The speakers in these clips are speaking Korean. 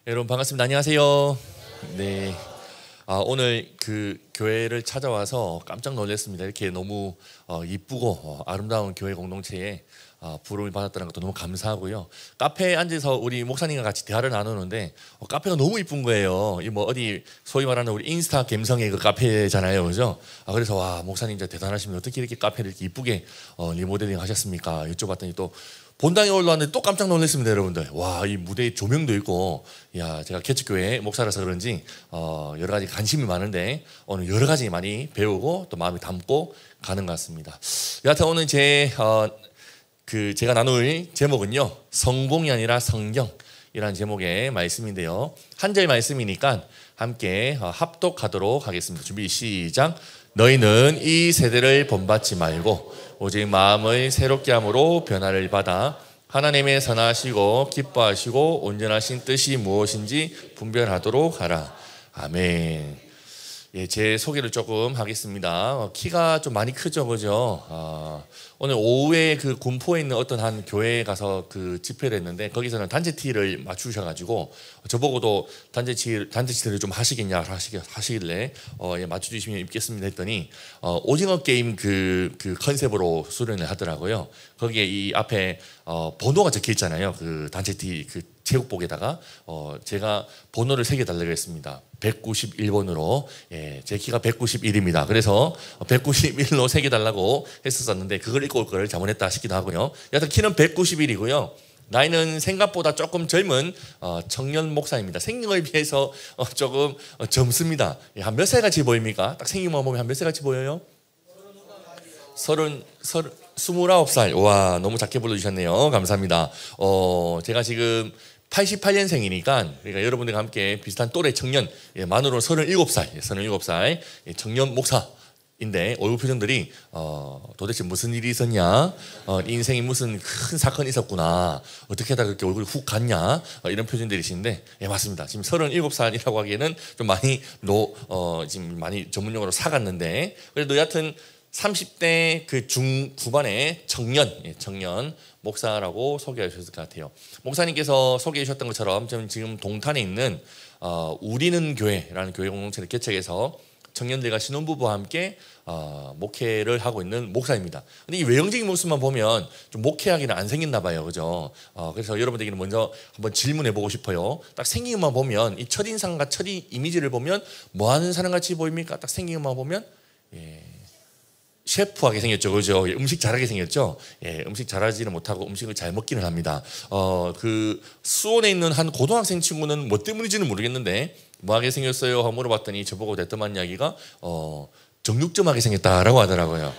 여러분 반갑습니다. 안녕하세요. 네. 오늘 그 교회를 찾아와서 깜짝 놀랐습니다. 이렇게 너무 이쁘고 아름다운 교회 공동체에 부름을 받았다는 것도 너무 감사하고요. 카페에 앉아서 우리 목사님과 같이 대화를 나누는데 카페가 너무 이쁜 거예요. 이 뭐 어디 소위 말하는 우리 인스타 감성의 그 카페잖아요, 그죠? 그래서 와, 목사님 진짜 대단하십니다. 어떻게 이렇게 카페를 이렇게 이쁘게 리모델링 하셨습니까? 여쭤봤더니 또 본당에 올라왔는데 또 깜짝 놀랐습니다, 여러분들. 와, 이 무대에 조명도 있고, 야, 제가 개척교회 목사라서 그런지 여러 가지 관심이 많은데 오늘 여러 가지 많이 배우고 또 마음에 담고 가는 것 같습니다. 여하튼 오늘 제가 나눌 제목은요, 성공이 아니라 성경이라는 제목의 말씀인데요. 한 절 말씀이니까 함께 합독하도록 하겠습니다. 준비 시작. 너희는 이 세대를 본받지 말고 오직 마음을 새롭게 함으로 변화를 받아 하나님의 선하시고 기뻐하시고 온전하신 뜻이 무엇인지 분별하도록 하라. 아멘. 예, 제 소개를 조금 하겠습니다. 키가 좀 많이 크죠, 그죠? 오늘 오후에 그 군포에 있는 어떤 한 교회에 가서 그 집회를 했는데 거기서는 단체 티를 맞추셔가지고 저보고도 단체 티를 좀 하시겠냐 하시길래 예, 맞춰주시면 입겠습니다 했더니 오징어 게임 그 컨셉으로 수련을 하더라고요. 거기에 이 앞에 번호가 적혀 있잖아요. 그 단체 티 그 체육복에다가 제가 번호를 새겨달라고 했습니다. 191번으로. 예, 제 키가 191입니다. 그래서 191로 새겨달라고 했었는데 그걸 읽고 올 걸 잘못했다 싶기도 하고요. 여하튼 키는 191이고요. 나이는 생각보다 조금 젊은 청년 목사입니다. 생긴 거에 비해서 조금 젊습니다. 예, 한 몇 살 같이 보입니까? 딱 생긴만 보면 한 몇 살 같이 보여요? 29살. 와, 너무 작게 불러주셨네요. 감사합니다. 제가 지금 88년생이니까 그러니까 여러분들과 함께 비슷한 또래 청년, 예, 만으로 37살 청년 목사인데 얼굴 표정들이 도대체 무슨 일이 있었냐, 인생이 무슨 큰 사건이 있었구나, 어떻게 하다 그렇게 얼굴이 훅 갔냐, 이런 표정들이신데, 예, 맞습니다. 지금 37살이라고 하기에는 좀 많이 지금 많이 전문용어로 사갔는데 그래도 여하튼 30대 그 중후반의 청년 목사라고 소개해 주셨을 것 같아요. 목사님께서 소개해 주셨던 것처럼 저는 지금 동탄에 있는 우리는 교회라는 교회 공동체를 개척해서 청년들과 신혼부부와 함께 목회를 하고 있는 목사입니다. 근데 이 외형적인 모습만 보면 좀 목회하기는 안 생겼나 봐요, 그죠? 그래서 여러분들에게는 먼저 한번 질문해 보고 싶어요. 딱 생긴 것만 보면 이 첫인상과 첫 이미지를 보면 뭐 하는 사람 같이 보입니까? 딱 생긴 것만 보면 예. 셰프하게 생겼죠, 그죠? 음식 잘하게 생겼죠. 예, 음식 잘하지는 못하고 음식을 잘 먹기는 합니다. 그 수원에 있는 한 고등학생 친구는 뭐 때문인지는 모르겠는데 뭐하게 생겼어요? 하고 물어봤더니 저보고 대뜸한 이야기가 정육점하게 생겼다라고 하더라고요.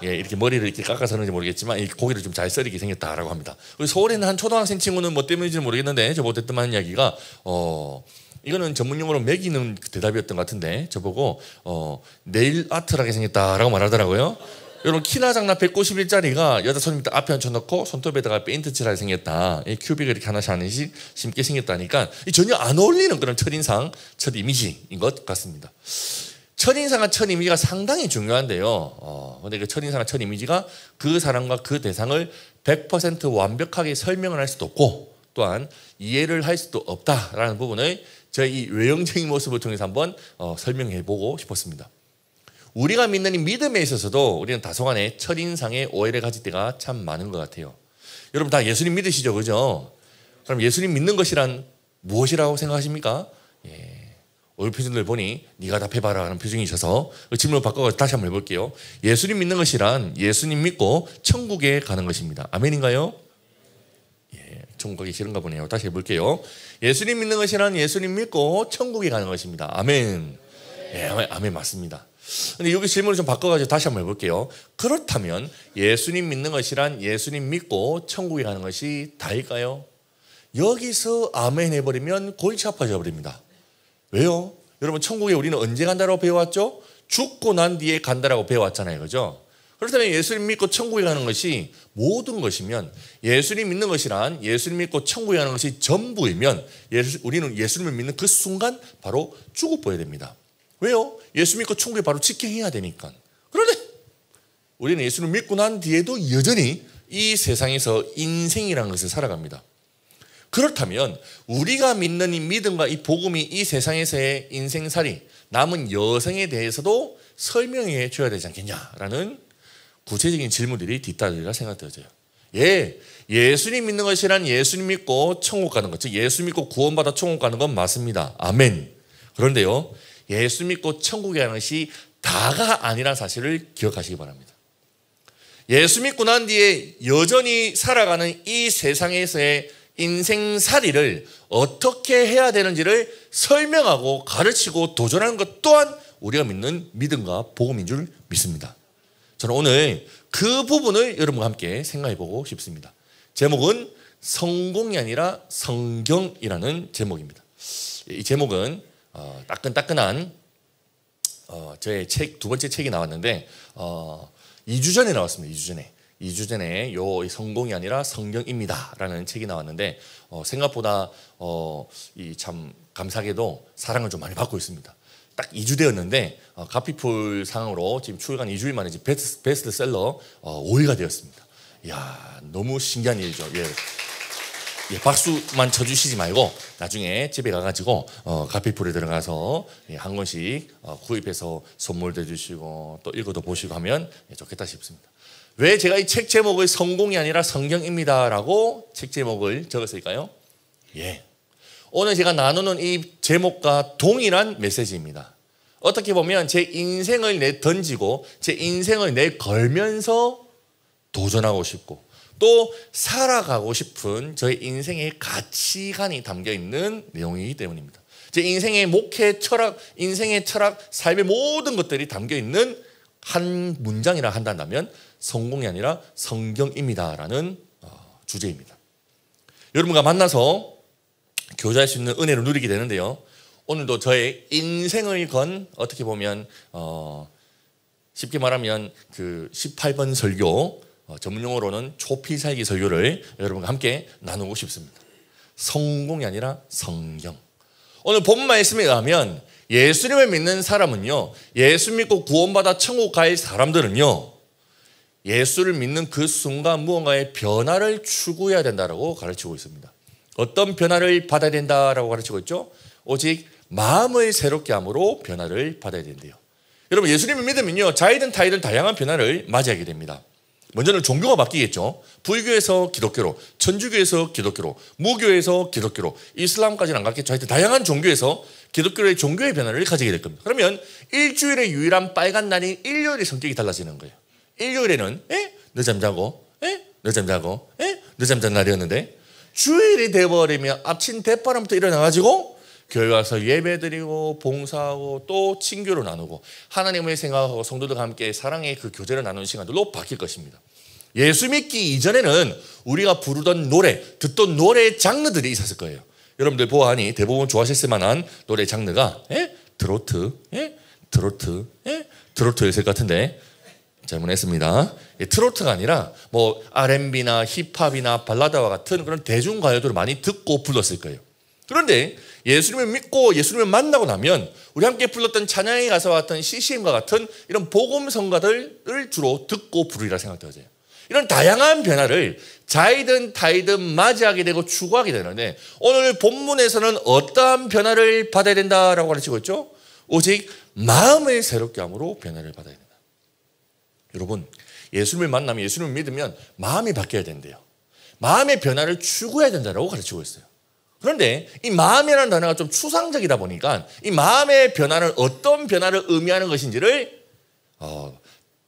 예, 이렇게 머리를 이렇게 깎아서 하는지 모르겠지만 이 고기를 좀 잘 썰이게 생겼다라고 합니다. 그리고 서울에 있는 한 초등학생 친구는 뭐 때문인지는 모르겠는데 저보고 대뜸한 이야기가 이거는 전문용어로 매기는 대답이었던 것 같은데 저보고 네일 아트라게 생겼다라고 말하더라고요. 여러분 키나 장나 191짜리가 여자 손님 앞에 앉혀놓고 손톱에다가 페인트 칠하게 생겼다. 큐빅을 이렇게 하나씩 심게 생겼다니까 전혀 안 어울리는 그런 첫인상, 첫 이미지인 것 같습니다. 첫인상과 첫 이미지가 상당히 중요한데요. 근데 그 첫인상과 첫 이미지가 그 사람과 그 대상을 100% 완벽하게 설명을 할 수도 없고 또한 이해를 할 수도 없다라는 부분을 저희 이 외형적인 모습을 통해서 한번 설명해 보고 싶었습니다. 우리가 믿는 이 믿음에 있어서도 우리는 다소간에 첫인상에 오해를 가질 때가 참 많은 것 같아요. 여러분 다 예수님 믿으시죠, 그죠? 그럼 예수님 믿는 것이란 무엇이라고 생각하십니까? 예. 얼굴 표정들 보니 네가 답해봐라 하는 표정이셔서 질문을 바꿔서 다시 한번 해볼게요. 예수님 믿는 것이란 예수님 믿고 천국에 가는 것입니다. 아멘인가요? 천국 가기 싫은가 보네요. 다시 해볼게요. 예수님 믿는 것이란 예수님 믿고 천국에 가는 것입니다. 아멘. 예, 아멘 맞습니다. 근데 여기 질문을 좀 바꿔가지고 다시 한번 해볼게요. 그렇다면 예수님 믿는 것이란 예수님 믿고 천국에 가는 것이 다일까요? 여기서 아멘 해버리면 골치 아파져 버립니다. 왜요? 여러분 천국에 우리는 언제 간다라고 배워왔죠? 죽고 난 뒤에 간다라고 배워왔잖아요, 그죠? 그렇다면 예수님 믿고 천국에 가는 것이 모든 것이면 예수님 믿는 것이란 예수님 믿고 천국에 가는 것이 전부이면 우리는 예수님을 믿는 그 순간 바로 죽어버려야 됩니다. 왜요? 예수 믿고 천국에 바로 직행해야 되니까. 그런데 우리는 예수를 믿고 난 뒤에도 여전히 이 세상에서 인생이라는 것을 살아갑니다. 그렇다면 우리가 믿는 이 믿음과 이 복음이 이 세상에서의 인생살이 남은 여생에 대해서도 설명해 줘야 되지 않겠냐라는 구체적인 질문들이 뒤따르리라 생각되어져요. 예, 예수님 믿는 것이란 예수님 믿고 천국 가는 것, 즉 예수 믿고 구원받아 천국 가는 건 맞습니다. 아멘. 그런데요, 예수 믿고 천국에 가는 것이 다가 아니란 사실을 기억하시기 바랍니다. 예수 믿고 난 뒤에 여전히 살아가는 이 세상에서의 인생살이를 어떻게 해야 되는지를 설명하고 가르치고 도전하는 것 또한 우리가 믿는 믿음과 복음인 줄 믿습니다. 저는 오늘 그 부분을 여러분과 함께 생각해 보고 싶습니다. 제목은 성공이 아니라 성경이라는 제목입니다. 이 제목은 따끈따끈한 저의 책, 두 번째 책이 나왔는데 2주 전에 나왔습니다. 2주 전에 이 성공이 아니라 성경입니다 라는 책이 나왔는데 생각보다 이 참 감사하게도 사랑을 좀 많이 받고 있습니다. 딱 2주 되었는데 가피풀 상으로 지금 출간 2주일 만에 지금 베스트셀러 5위가 되었습니다. 이야, 너무 신기한 일이죠. 예, 박수만 쳐주시지 말고 나중에 집에 가가지고 가피풀에 들어가서 한 권씩 구입해서 선물도 해주시고 또 읽어도 보시고 하면 좋겠다 싶습니다. 왜 제가 이 책 제목을 성공이 아니라 성경입니다 라고 책 제목을 적었을까요? 예, 오늘 제가 나누는 이 제목과 동일한 메시지입니다. 어떻게 보면 제 인생을 내던지고 제 인생을 내걸면서 도전하고 싶고 또 살아가고 싶은 저의 인생의 가치관이 담겨있는 내용이기 때문입니다. 제 인생의 목회 철학, 인생의 철학, 삶의 모든 것들이 담겨있는 한 문장이라 한다면 성공이 아니라 성경입니다라는 주제입니다. 여러분과 만나서 교제할 수 있는 은혜를 누리게 되는데요. 오늘도 저의 인생을 건 어떻게 보면 쉽게 말하면 그 18번 설교, 전문 용어로는 초피살기 설교를 여러분과 함께 나누고 싶습니다. 성공이 아니라 성경. 오늘 본 말씀에 의하면 예수님을 믿는 사람은요, 예수 믿고 구원받아 천국 갈 사람들은요, 예수를 믿는 그 순간 무언가의 변화를 추구해야 된다고 가르치고 있습니다. 어떤 변화를 받아야 된다라고 가르치고 있죠? 오직 마음을 새롭게 함으로 변화를 받아야 된대요. 여러분, 예수님을 믿으면요, 자이든 타이든 다양한 변화를 맞이하게 됩니다. 먼저는 종교가 바뀌겠죠. 불교에서 기독교로, 천주교에서 기독교로, 무교에서 기독교로, 이슬람까지는 안 갔겠죠. 하여튼 다양한 종교에서 기독교의 종교의 변화를 가지게 될 겁니다. 그러면 일주일의 유일한 빨간 날이 일요일의 성격이 달라지는 거예요. 일요일에는 늦잠 자고 늦잠 자고 늦잠 잔 날이었는데 주일이 돼버리면 아침 대바람부터 일어나가지고 교회 와서 예배드리고 봉사하고 또 친교를 나누고 하나님을 생각하고 성도들과 함께 사랑의 그 교제를 나누는 시간들로 바뀔 것입니다. 예수 믿기 이전에는 우리가 부르던 노래, 듣던 노래의 장르들이 있었을 거예요. 여러분들 보아하니 대부분 좋아하셨을 만한 노래 장르가 트로트, 트로트였을 것 같은데 잘못했습니다. 트로트가 아니라 뭐 R&B나 힙합이나 발라드와 같은 그런 대중가요들을 많이 듣고 불렀을 거예요. 그런데 예수님을 믿고 예수님을 만나고 나면 우리 함께 불렀던 찬양의 가사와 같은 CCM과 같은 이런 복음성가들을 주로 듣고 부르리라 생각되어져요. 이런 다양한 변화를 자이든 타이든 맞이하게 되고 추구하게 되는데 오늘 본문에서는 어떠한 변화를 받아야 된다라고 가르치고 있죠? 오직 마음을 새롭게 함으로 변화를 받아야 된다. 여러분, 예수님을 만나면 예수님을 믿으면 마음이 바뀌어야 된대요. 마음의 변화를 추구해야 된다고 가르치고 있어요. 그런데 이 마음이라는 단어가 좀 추상적이다 보니까 이 마음의 변화는 어떤 변화를 의미하는 것인지를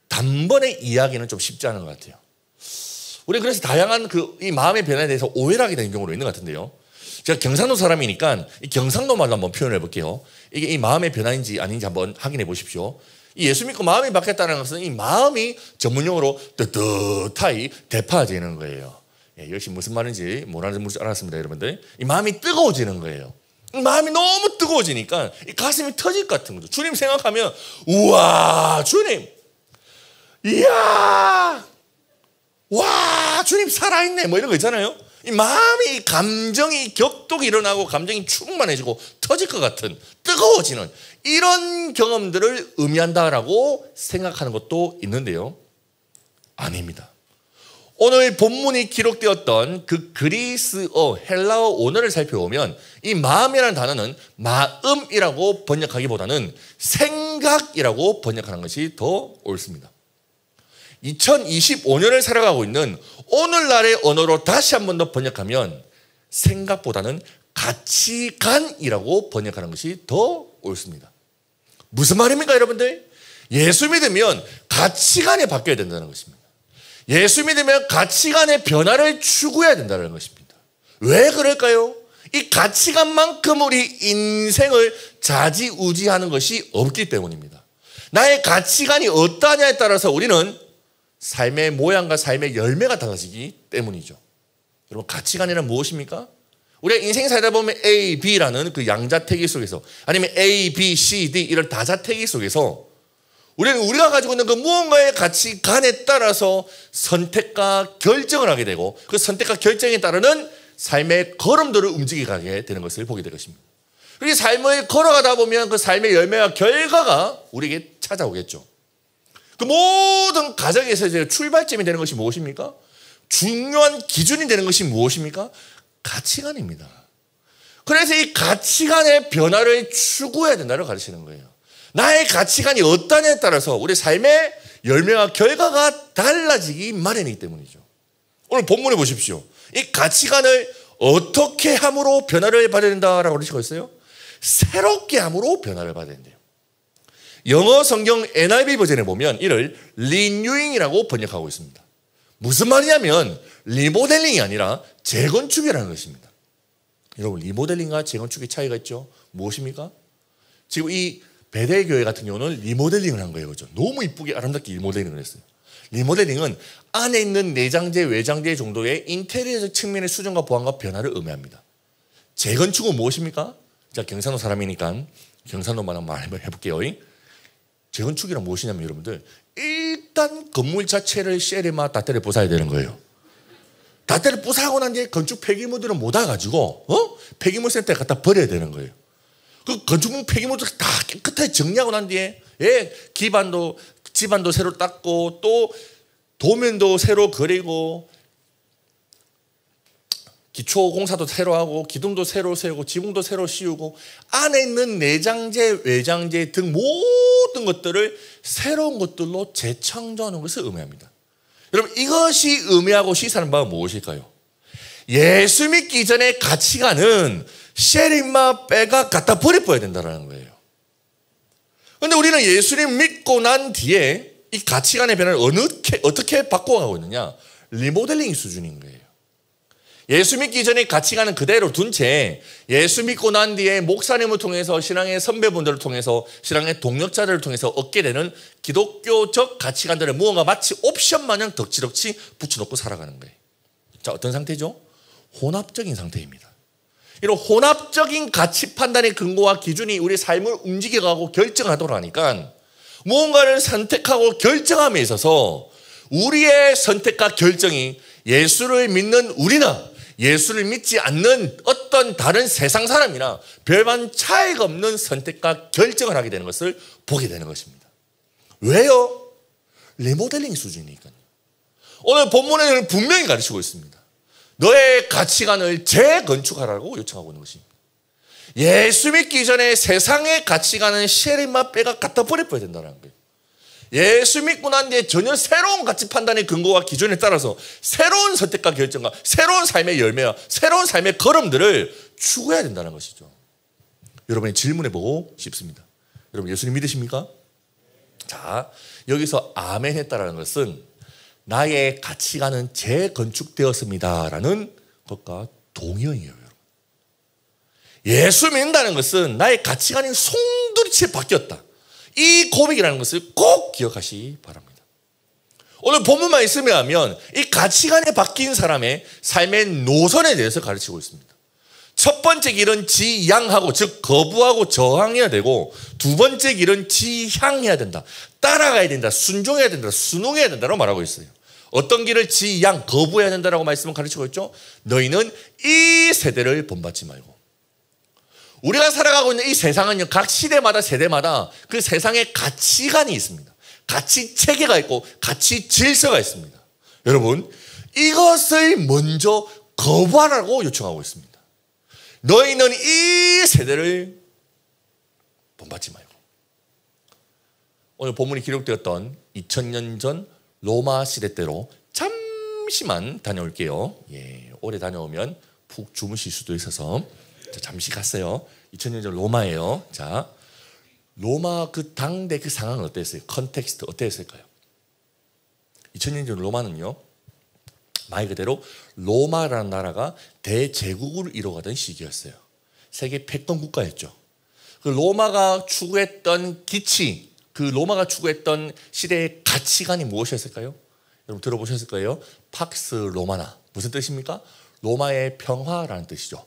단번에 이해하기는 좀 쉽지 않은 것 같아요. 우리 그래서 다양한 이 마음의 변화에 대해서 오해를 하게 되는 경우도 있는 것 같은데요. 제가 경상도 사람이니까 이 경상도 말로 한번 표현해 볼게요. 이게 이 마음의 변화인지 아닌지 한번 확인해 보십시오. 이 예수 믿고 마음이 바뀌었다는 것은 이 마음이 전문용어로 뜨뜻하이 대파지는 거예요. 역시 무슨 말인지 뭐라는 줄 알았습니다, 여러분들. 이 마음이 뜨거워지는 거예요. 이 마음이 너무 뜨거워지니까 이 가슴이 터질 것 같은 거죠. 주님 생각하면 우와, 주님, 이야, 와, 주님 살아있네, 뭐 이런 거 있잖아요. 이 마음이, 감정이 격동이 일어나고 감정이 충만해지고 터질 것 같은 뜨거워지는 이런 경험들을 의미한다라고 생각하는 것도 있는데요. 아닙니다. 오늘 본문이 기록되었던 그 그리스어, 헬라어 원어를 살펴보면 이 마음이라는 단어는 마음이라고 번역하기보다는 생각이라고 번역하는 것이 더 옳습니다. 2025년을 살아가고 있는 오늘날의 언어로 다시 한 번 더 번역하면 생각보다는 가치관이라고 번역하는 것이 더 옳습니다. 무슨 말입니까, 여러분들? 예수 믿으면 가치관이 바뀌어야 된다는 것입니다. 예수 믿으면 가치관의 변화를 추구해야 된다는 것입니다. 왜 그럴까요? 이 가치관만큼 우리 인생을 좌지우지하는 것이 없기 때문입니다. 나의 가치관이 어떠하냐에 따라서 우리는 삶의 모양과 삶의 열매가 달라지기 때문이죠. 여러분, 가치관이란 무엇입니까? 우리가 인생 살다 보면 A, B라는 그 양자택일 속에서 아니면 A, B, C, D 이런 다자택일 속에서 우리는 우리가 가지고 있는 그 무언가의 가치관에 따라서 선택과 결정을 하게 되고 그 선택과 결정에 따르는 삶의 걸음들을 움직이게 되는 것을 보게 될 것입니다. 그렇게 삶을 걸어가다 보면 그 삶의 열매와 결과가 우리에게 찾아오겠죠. 그 모든 가정에서 이제 출발점이 되는 것이 무엇입니까? 중요한 기준이 되는 것이 무엇입니까? 가치관입니다. 그래서 이 가치관의 변화를 추구해야 된다고 가르치는 거예요. 나의 가치관이 어떠냐에 따라서 우리 삶의 열매와 결과가 달라지기 마련이기 때문이죠. 오늘 본문에 보십시오. 이 가치관을 어떻게 함으로 변화를 받아야 된다라고 가르치고 있어요? 새롭게 함으로 변화를 받아야 된대요. 영어 성경 NIV 버전에 보면 이를 리뉴잉이라고 번역하고 있습니다. 무슨 말이냐면 리모델링이 아니라 재건축이라는 것입니다. 여러분, 리모델링과 재건축의 차이가 있죠. 무엇입니까? 지금 이 베델교회 같은 경우는 리모델링을 한 거예요. 그렇죠? 너무 이쁘게 아름답게 리모델링을 했어요. 리모델링은 안에 있는 내장재, 외장재 정도의 인테리어적 측면의 수정과 보완과 변화를 의미합니다. 재건축은 무엇입니까? 자, 경산도 사람이니까 경산도만 한번 해볼게요. 재건축이란 무엇이냐면 여러분들, 일단 건물 자체를 쉐리마 다테를 부숴야 되는 거예요. 다테를 부숴하고 난 뒤에 건축 폐기물들은 못 와가지고 폐기물 센터에 갖다 버려야 되는 거예요. 그 건축물 폐기물들 다 깨끗하게 정리하고 난 뒤에 집안도 새로 닦고 또 도면도 새로 그리고 기초 공사도 새로 하고 기둥도 새로 세우고 지붕도 새로 씌우고 안에 있는 내장재, 외장재 등 모든 것들을 새로운 것들로 재창조하는 것을 의미합니다. 여러분, 이것이 의미하고 시사하는 바가 무엇일까요? 예수 믿기 전의 가치관은 쉐리마 빼가 갖다 버려야 된다는 거예요. 그런데 우리는 예수님 믿고 난 뒤에 이 가치관의 변화를 어떻게 바꿔가고 있느냐? 리모델링 수준인 거예요. 예수 믿기 전에 가치관은 그대로 둔 채 예수 믿고 난 뒤에 목사님을 통해서 신앙의 선배분들을 통해서 신앙의 동력자들을 통해서 얻게 되는 기독교적 가치관들을 무언가 마치 옵션 마냥 덕지덕지 붙여놓고 살아가는 거예요. 자, 어떤 상태죠? 혼합적인 상태입니다. 이런 혼합적인 가치 판단의 근거와 기준이 우리 삶을 움직여가고 결정하도록 하니까 무언가를 선택하고 결정함에 있어서 우리의 선택과 결정이 예수를 믿는 우리나 예수를 믿지 않는 어떤 다른 세상 사람이나 별반 차이가 없는 선택과 결정을 하게 되는 것을 보게 되는 것입니다. 왜요? 리모델링 수준이니까요. 오늘 본문에는 분명히 가르치고 있습니다. 너의 가치관을 재건축하라고 요청하고 있는 것입니다. 예수 믿기 전에 세상의 가치관은 쉐리마 빼가 갖다 버려야 된다는 거예요. 예수 믿고 난 뒤에 전혀 새로운 가치 판단의 근거와 기준에 따라서 새로운 선택과 결정과 새로운 삶의 열매와 새로운 삶의 걸음들을 추구해야 된다는 것이죠. 여러분이 질문해보고 싶습니다. 여러분, 예수님 믿으십니까? 자, 여기서 아멘 했다라는 것은 나의 가치관은 재건축되었습니다라는 것과 동의어예요. 여러분. 예수 믿는다는 것은 나의 가치관이 송두리째 바뀌었다. 이 고백이라는 것을 꼭 기억하시기 바랍니다. 오늘 본문만 있으면 하면 이 가치관이 바뀐 사람의 삶의 노선에 대해서 가르치고 있습니다. 첫 번째 길은 지양하고, 즉 거부하고 저항해야 되고, 두 번째 길은 지향해야 된다. 따라가야 된다. 순종해야 된다. 순응해야 된다고 말하고 있어요. 어떤 길을 지양, 거부해야 된다라고 말씀을 가르치고 있죠. 너희는 이 세대를 본받지 말고. 우리가 살아가고 있는 이 세상은요, 각 시대마다 세대마다 그 세상의 가치관이 있습니다. 가치 체계가 있고 가치 질서가 있습니다. 여러분, 이것을 먼저 거부하라고 요청하고 있습니다. 너희는 이 세대를 본받지 말고. 오늘 본문이 기록되었던 2000년 전 로마 시대 때로 잠시만 다녀올게요. 예, 오래 다녀오면 푹 주무실 수도 있어서 잠시 갔어요. 2000년 전 로마예요. 자, 로마 그 당대 그 상황은 어땠어요? 컨텍스트 어땠을까요? 2000년 전 로마는요, 말 그대로 로마라는 나라가 대제국을 이뤄가던 시기였어요. 세계 패권 국가였죠. 그 로마가 추구했던 기치, 그 로마가 추구했던 시대의 가치관이 무엇이었을까요? 여러분 들어보셨을 거예요. 팍스 로마나. 무슨 뜻입니까? 로마의 평화라는 뜻이죠.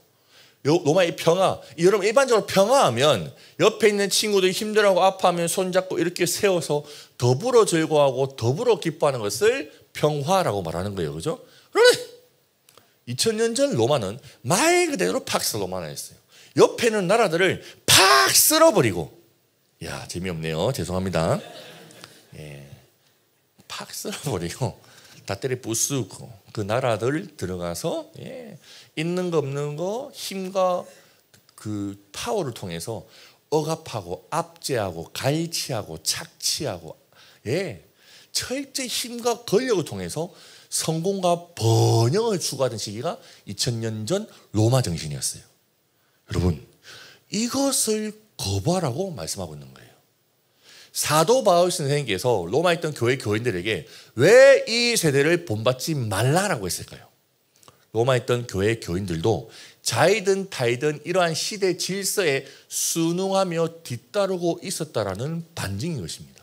로마의 평화. 여러분 일반적으로 평화하면 옆에 있는 친구들이 힘들어하고 아파하면 손잡고 이렇게 세워서 더불어 즐거워하고 더불어 기뻐하는 것을 평화라고 말하는 거예요. 그죠? 그런데 2000년 전 로마는 말 그대로 팍스 로마나였어요. 옆에 있는 나라들을 팍 쓸어버리고, 야 재미없네요. 죄송합니다. 예, 팍 쓸어버리고 다 때려 부수고 그 나라들 들어가서, 예, 있는 거 없는 거 힘과 그 파워를 통해서 억압하고 압제하고 갈취하고 착취하고, 예, 철저히 힘과 권력을 통해서 성공과 번영을 추구하던 시기가 2000년 전 로마 정신이었어요. 여러분 이것을 거부하라고 말씀하고 있는 거예요. 사도 바울 선생님께서 로마에 있던 교회 교인들에게 왜 이 세대를 본받지 말라라고 했을까요? 로마에 있던 교회 교인들도 자이든 타이든 이러한 시대 질서에 순응하며 뒤따르고 있었다라는 반증인 것입니다.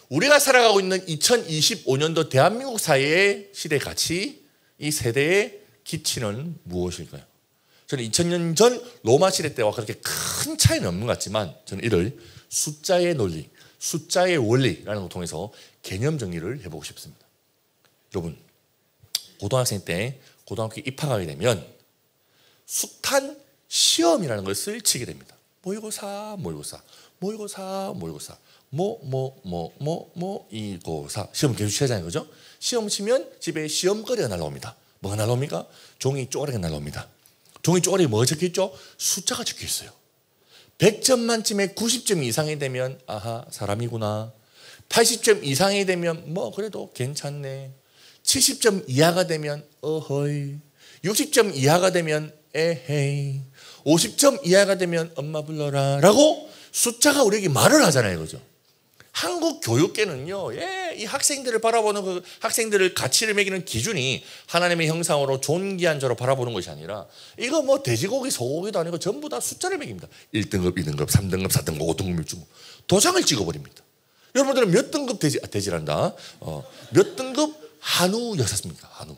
우리가 살아가고 있는 2025년도 대한민국 사회의 시대 가치, 이 세대의 기치는 무엇일까요? 저는 2000년 전 로마 시대 때와 그렇게 큰 차이는 없는 것 같지만 저는 이를 숫자의 논리, 숫자의 원리라는 걸 통해서 개념 정리를 해보고 싶습니다. 여러분 고등학생 때 고등학교 입학하게 되면 숱한 시험이라는 것을 치게 됩니다. 모의고사, 모의고사, 모의고사, 모의고사, 모의고사 시험 계속 치잖아요. 그죠? 시험 치면 집에 시험거리가 날라옵니다. 뭐가 날라옵니까? 종이 쪼가리가 날라옵니다. 종이 쪼가리에 뭐가 적혀있죠? 숫자가 적혀있어요. 100점 만점에 90점 이상이 되면 아하 사람이구나. 80점 이상이 되면 뭐 그래도 괜찮네. 70점 이하가 되면 어허이. 60점 이하가 되면 에헤이. 50점 이하가 되면 엄마 불러라 라고 숫자가 우리에게 말을 하잖아요. 그죠? 한국 교육계는요, 예, 이 학생들을 바라보는 그 학생들을 가치를 매기는 기준이 하나님의 형상으로 존귀한 자로 바라보는 것이 아니라 이거 뭐 돼지고기 소고기도 아니고 전부 다 숫자를 매깁니다. 1등급, 2등급, 3등급, 4등급, 5등급 중 도장을 찍어버립니다. 여러분들은 몇 등급 돼지란다. 몇 등급 한우 여사십니까? 한우.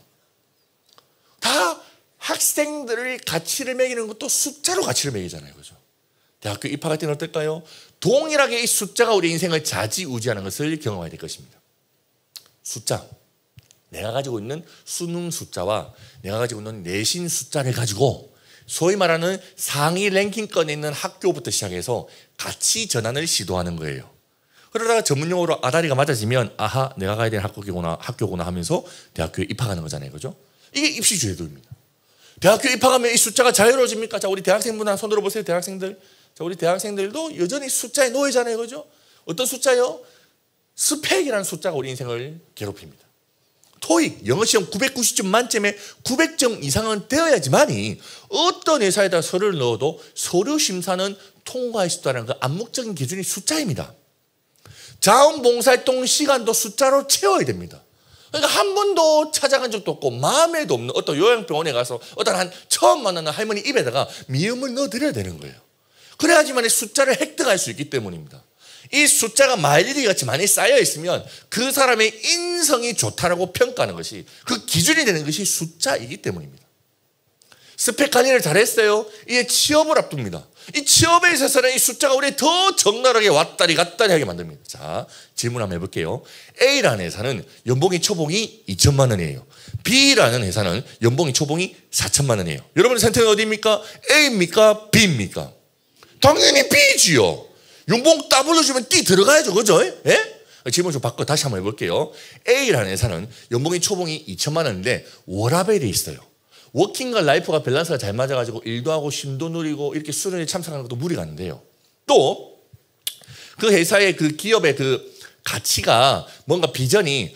다 학생들을 가치를 매기는 것도 숫자로 가치를 매기잖아요. 그죠? 대학교 입학할 때는 어떨까요? 동일하게 이 숫자가 우리 인생을 좌지우지하는 것을 경험해야 될 것입니다. 숫자. 내가 가지고 있는 수능 숫자와 내가 가지고 있는 내신 숫자를 가지고 소위 말하는 상위 랭킹권에 있는 학교부터 시작해서 가치 전환을 시도하는 거예요. 그러다가 전문용어로 아다리가 맞아지면 아하 내가 가야 되는 학교구나 하면서 대학교에 입학하는 거잖아요. 그죠? 이게 입시 제도입니다. 대학교에 입학하면 이 숫자가 자유로워집니까? 자, 우리 대학생분 한 손 들어보세요. 대학생들. 자, 우리 대학생들도 여전히 숫자에 놓이잖아요. 그죠? 어떤 숫자요? 스펙이라는 숫자가 우리 인생을 괴롭힙니다. 토익, 영어시험 990점 만점에 900점 이상은 되어야지만이 어떤 회사에다 서류를 넣어도 서류 심사는 통과할 수 있다는 그 암묵적인 기준이 숫자입니다. 자원봉사활동 시간도 숫자로 채워야 됩니다. 그러니까 한 번도 찾아간 적도 없고 마음에도 없는 어떤 요양병원에 가서 어떤 처음 만나는 할머니 입에다가 미음을 넣어드려야 되는 거예요. 그래야지만 숫자를 획득할 수 있기 때문입니다. 이 숫자가 말일이 같이 많이 쌓여 있으면 그 사람의 인성이 좋다라고 평가하는 것이 그 기준이 되는 것이 숫자이기 때문입니다. 스펙 관리를 잘했어요. 이게 취업을 앞둡니다. 이 취업에 있어서는 이 숫자가 우리 더 적나라하게 왔다리 갔다리 하게 만듭니다. 자, 질문 한번 해볼게요. A라는 회사는 연봉이 초봉이 2천만 원이에요. B라는 회사는 연봉이 초봉이 4천만 원이에요. 여러분의 선택은 어디입니까? A입니까? B입니까? 당연히 B지요. 연봉 더블로 주면 D 들어가야죠. 그죠? 예? 질문 좀 바꿔 다시 한번 해볼게요. A라는 회사는 연봉이 초봉이 2천만 원인데 워라밸이 있어요. 워킹과 라이프가 밸런스가 잘 맞아가지고 일도 하고 쉼도 누리고 이렇게 수련회에 참석하는 것도 무리가 안 돼요. 또 그 회사의 그 기업의 그 가치가 뭔가 비전이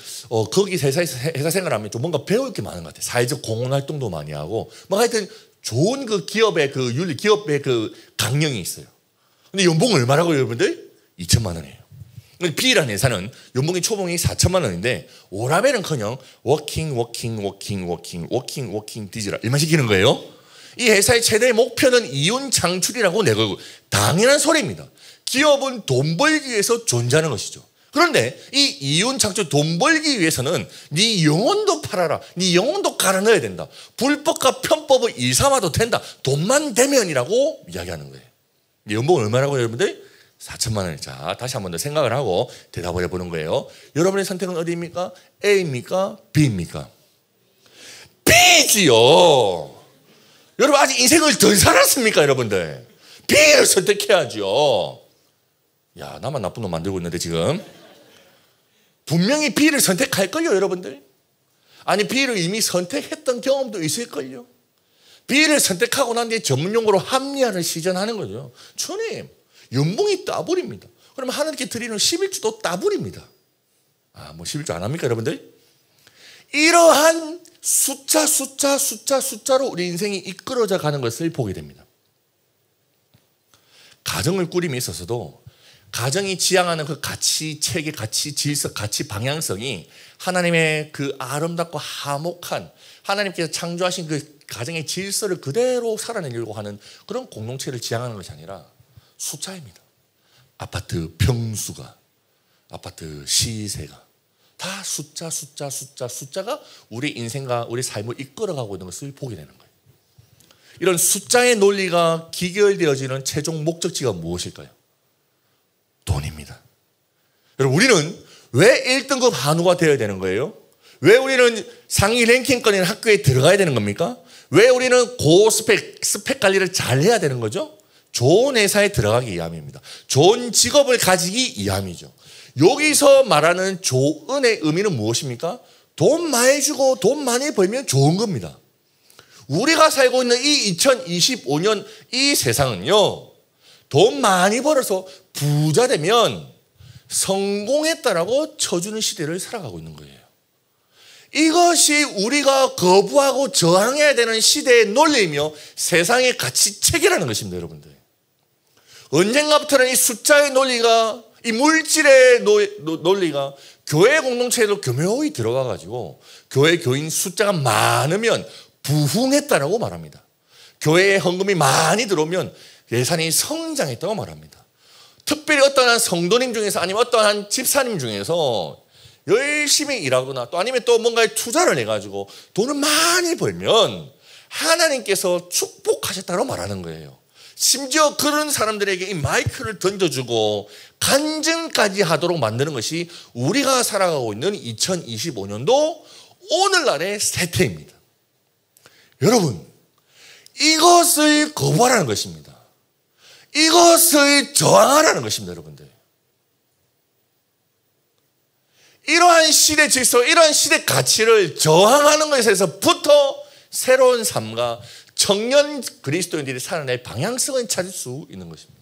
거기 회사 생활하면 좀 뭔가 배울 게 많은 것 같아요. 사회적 공헌 활동도 많이 하고 뭐 하여튼 좋은 그 기업의 그 윤리, 기업의 그 강령이 있어요. 근데 연봉은 얼마라고요, 여러분들? 2천만 원이에요. B라는 회사는 연봉이 초봉이 4천만 원인데 워라밸은커녕 워킹 뒤지라 일만 시키는 거예요. 이 회사의 최대 목표는 이윤 창출이라고 내걸고 당연한 소리입니다. 기업은 돈 벌기 위해서 존재하는 것이죠. 그런데 이 이윤 창출 돈 벌기 위해서는 네 영혼도 팔아라. 네 영혼도 갈아 넣어야 된다. 불법과 편법을 일삼아도 된다. 돈만 되면이라고 이야기하는 거예요. 연봉은 얼마라고요, 여러분들? 4천만 원을. 자, 다시 한 번 더 생각을 하고 대답을 해보는 거예요. 여러분의 선택은 어디입니까? A입니까? B입니까? B지요. 여러분 아직 인생을 덜 살았습니까, 여러분들? B를 선택해야죠. 야, 나만 나쁜 놈 만들고 있는데 지금. 분명히 B를 선택할걸요, 여러분들. 아니, B를 이미 선택했던 경험도 있을걸요. B를 선택하고 난 뒤에 전문용어로 합리화를 시전하는 거죠. 주님, 연봉이 따블입니다. 그러면 하나님께 드리는 11주도 따블입니다. 뭐 11주 안 합니까, 여러분들? 이러한 숫자로 우리 인생이 이끌어져 가는 것을 보게 됩니다. 가정을 꾸림에 있어서도 가정이 지향하는 그 가치 체계, 가치 질서, 가치 방향성이 하나님의 그 아름답고 화목한 하나님께서 창조하신 그 가정의 질서를 그대로 살아내려고 하는 그런 공동체를 지향하는 것이 아니라 숫자입니다. 아파트 평수가, 아파트 시세가 다 숫자가 우리 인생과 우리 삶을 이끌어가고 있는 것을 보게 되는 거예요. 이런 숫자의 논리가 기결되어지는 최종 목적지가 무엇일까요? 돈입니다. 여러분, 우리는 왜 1등급 한우가 되어야 되는 거예요? 왜 우리는 상위 랭킹권인 학교에 들어가야 되는 겁니까? 왜 우리는 스펙 관리를 잘 해야 되는 거죠? 좋은 회사에 들어가기 위함입니다. 좋은 직업을 가지기 위함이죠. 여기서 말하는 좋은의 의미는 무엇입니까? 돈 많이 주고 돈 많이 벌면 좋은 겁니다. 우리가 살고 있는 이 2025년 이 세상은요, 돈 많이 벌어서 부자 되면 성공했다라고 쳐주는 시대를 살아가고 있는 거예요. 이것이 우리가 거부하고 저항해야 되는 시대의 논리이며 세상의 가치 체계라는 것입니다, 여러분들. 언젠가부터는 이 숫자의 논리가, 이 물질의 논리가 교회 공동체에도 교묘히 들어가가지고 교회 교인 숫자가 많으면 부흥했다라고 말합니다. 교회에 헌금이 많이 들어오면 예산이 성장했다고 말합니다. 특별히 어떠한 성도님 중에서 아니면 어떠한 집사님 중에서 열심히 일하거나 또 아니면 또 뭔가에 투자를 해가지고 돈을 많이 벌면 하나님께서 축복하셨다고 말하는 거예요. 심지어 그런 사람들에게 이 마이크를 던져주고 간증까지 하도록 만드는 것이 우리가 살아가고 있는 2025년도 오늘날의 세태입니다. 여러분, 이것을 거부하라는 것입니다. 이것을 저항하라는 것입니다, 여러분들. 이러한 시대 질서, 이러한 시대 가치를 저항하는 것에서부터 새로운 삶과 청년 그리스도인들이 살아낼 방향성을 찾을 수 있는 것입니다.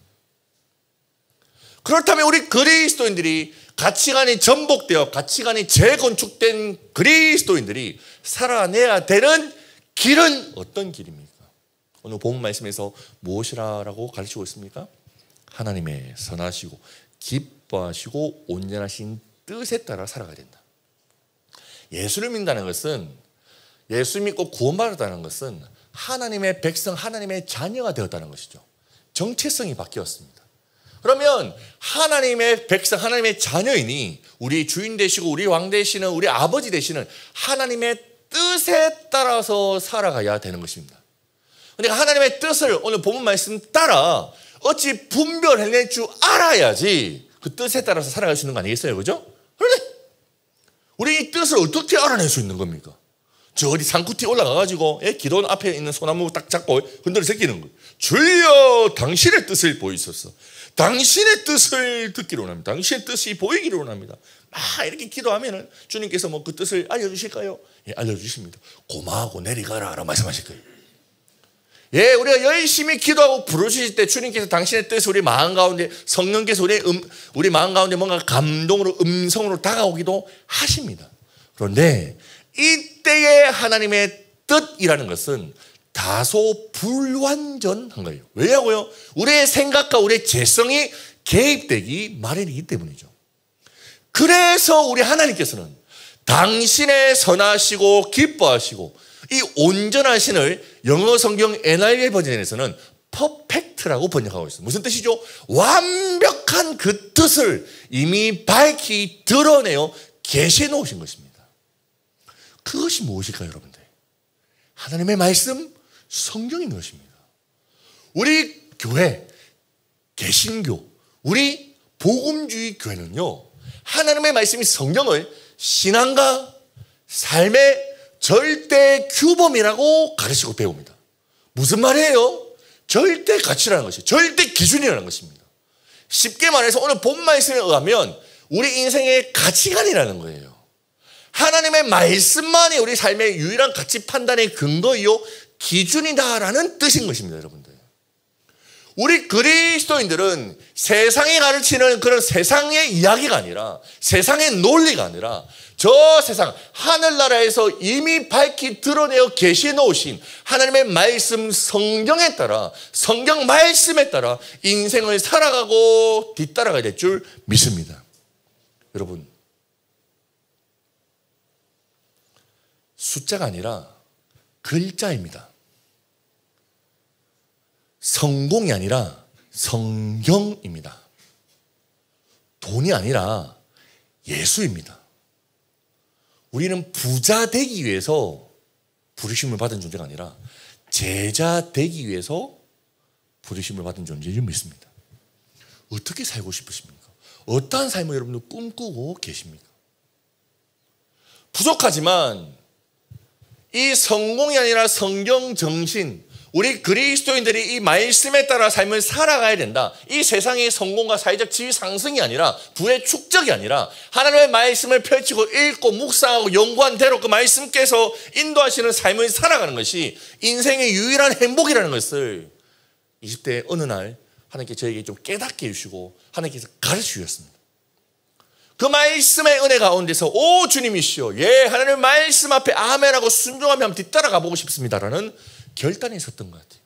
그렇다면 우리 그리스도인들이 가치관이 전복되어 가치관이 재건축된 그리스도인들이 살아내야 되는 길은 어떤 길입니까? 오늘 본문 말씀에서 무엇이라고 가르치고 있습니까? 하나님의 선하시고 기뻐하시고 온전하신 뜻에 따라 살아가야 된다. 예수를 믿는다는 것은, 예수 믿고 구원받았다는 것은 하나님의 백성, 하나님의 자녀가 되었다는 것이죠. 정체성이 바뀌었습니다. 그러면 하나님의 백성, 하나님의 자녀이니 우리 주인 되시고 우리 왕 되시는 우리 아버지 되시는 하나님의 뜻에 따라서 살아가야 되는 것입니다. 그러니까 하나님의 뜻을 오늘 본문 말씀 따라 어찌 분별해낼 줄 알아야지 그 뜻에 따라서 살아갈 수 있는 거 아니겠어요? 그죠? 그런데 우리 이 뜻을 어떻게 알아낼 수 있는 겁니까? 저 어디 산쿠티 올라가가지고 기도 앞에 있는 소나무 딱 잡고 흔들어 제끼는 거예요. 주여 당신의 뜻을 보이소서. 당신의 뜻을 듣기로 원합니다. 당신의 뜻이 보이기를 원합니다. 막 이렇게 기도하면은 주님께서 뭐 그 뜻을 알려주실까요? 예, 알려주십니다. 고마하고 내려가라 라고 말씀하실 거예요. 예, 우리가 열심히 기도하고 부르실 때 주님께서 당신의 뜻을 우리 마음 가운데, 성령께서 우리 마음 가운데 뭔가 감동으로 음성으로 다가오기도 하십니다. 그런데 이때의 하나님의 뜻이라는 것은 다소 불완전한 거예요. 왜냐고요? 우리의 생각과 우리의 재성이 개입되기 마련이기 때문이죠. 그래서 우리 하나님께서는 당신의 선하시고 기뻐하시고 이 온전한 신을 영어 성경 NIV 버전에서는 퍼펙트라고 번역하고 있습니다. 무슨 뜻이죠? 완벽한 그 뜻을 이미 밝히 드러내어 계시해 놓으신 것입니다. 그것이 무엇일까요, 여러분들? 하나님의 말씀, 성경인 것입니다. 우리 교회, 개신교, 우리 복음주의 교회는요, 하나님의 말씀이 성경을 신앙과 삶의 절대 규범이라고 가르치고 배웁니다. 무슨 말이에요? 절대 가치라는 것이, 절대 기준이라는 것입니다. 쉽게 말해서 오늘 본 말씀에 의하면 우리 인생의 가치관이라는 거예요. 하나님의 말씀만이 우리 삶의 유일한 가치 판단의 근거이요 기준이다라는 뜻인 것입니다, 여러분들. 우리 그리스도인들은 세상이 가르치는 그런 세상의 이야기가 아니라, 세상의 논리가 아니라 저 세상 하늘나라에서 이미 밝히 드러내어 계시해 놓으신 하나님의 말씀 성경에 따라, 성경 말씀에 따라 인생을 살아가고 뒤따라가야 될 줄 믿습니다. 여러분, 숫자가 아니라 글자입니다. 성공이 아니라 성경입니다. 돈이 아니라 예수입니다. 우리는 부자 되기 위해서 부르심을 받은 존재가 아니라 제자 되기 위해서 부르심을 받은 존재를 믿습니다. 어떻게 살고 싶으십니까? 어떠한 삶을 여러분들 꿈꾸고 계십니까? 부족하지만 이 성공이 아니라 성경 정신, 우리 그리스도인들이 이 말씀에 따라 삶을 살아가야 된다. 이 세상의 성공과 사회적 지위 상승이 아니라, 부의 축적이 아니라 하나님의 말씀을 펼치고 읽고 묵상하고 연구한 대로 그 말씀께서 인도하시는 삶을 살아가는 것이 인생의 유일한 행복이라는 것을 20대 어느 날 하나님께 저에게 좀 깨닫게 해주시고 하나님께서 가르쳐 주셨습니다. 그 말씀의 은혜 가운데서 오 주님이시여, 예, 하나님의 말씀 앞에 아멘하고 순종하며 한번 뒤따라가 보고 싶습니다라는 결단이 있었던 것 같아요.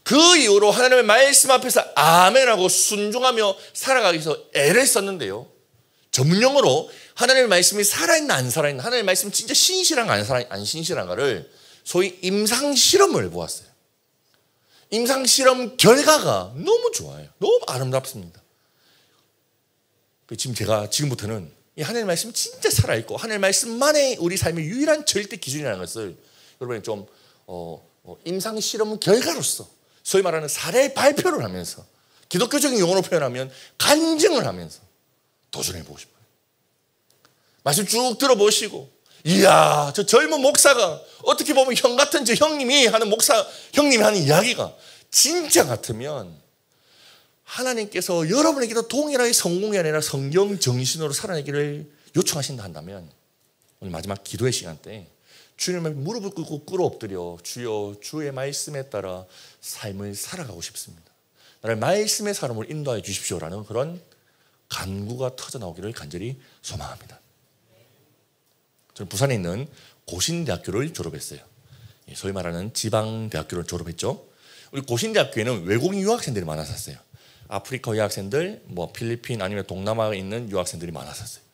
그 이후로 하나님의 말씀 앞에서 아멘하고 순종하며 살아가기 위해서 애를 썼는데요, 전문용어로 하나님의 말씀이 살아있나 안 살아있나, 하나님의 말씀이 진짜 신실한가 안 신실한가를 소위 임상실험을 보았어요. 임상실험 결과가 너무 좋아요. 너무 아름답습니다. 지금부터는 이 하나님의 말씀이 진짜 살아있고 하나님의 말씀만의 우리 삶의 유일한 절대 기준이라는 것을 여러분이 좀 임상실험 결과로서 소위 말하는 사례 발표를 하면서, 기독교적인 용어로 표현하면 간증을 하면서 도전해보고 싶어요. 말씀 쭉 들어보시고, 이야, 저 젊은 목사가 어떻게 보면 형 같은 저 형님이 하는 형님이 하는 이야기가 진짜 같으면 하나님께서 여러분에게도 동일하게 성공이 아니라 성경 정신으로 살아내기를 요청하신다 한다면 오늘 마지막 기도의 시간 때 주님의 무릎을 꿇고 꿇어엎드려 주여 주의 말씀에 따라 삶을 살아가고 싶습니다. 나를 말씀의 사람을 인도하여 주십시오라는 그런 간구가 터져나오기를 간절히 소망합니다. 저는 부산에 있는 고신대학교를 졸업했어요. 소위 말하는 지방대학교를 졸업했죠. 우리 고신대학교에는 외국인 유학생들이 많았었어요. 아프리카 유학생들, 필리핀 아니면 동남아에 있는 유학생들이 많았었어요.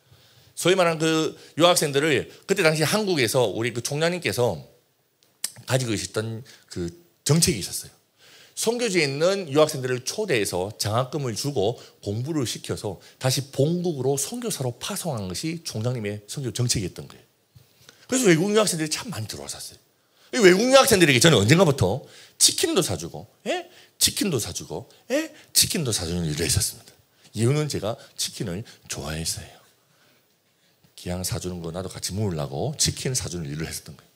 소위 말하는 그 유학생들을 그때 당시 한국에서 우리 그 총장님께서 가지고 계셨던 그 정책이 있었어요. 선교지에 있는 유학생들을 초대해서 장학금을 주고 공부를 시켜서 다시 본국으로 선교사로 파송하는 것이 총장님의 선교 정책이었던 거예요. 그래서 외국 유학생들이 참 많이 들어왔었어요. 이 외국 유학생들에게 저는 언젠가부터 치킨도 사주고, 치킨도 사주고, 치킨도 사주는 일을 했었습니다. 이유는 제가 치킨을 좋아했어요. 기왕 사주는 거 나도 같이 먹으려고 치킨 사주는 일을 했었던 거예요.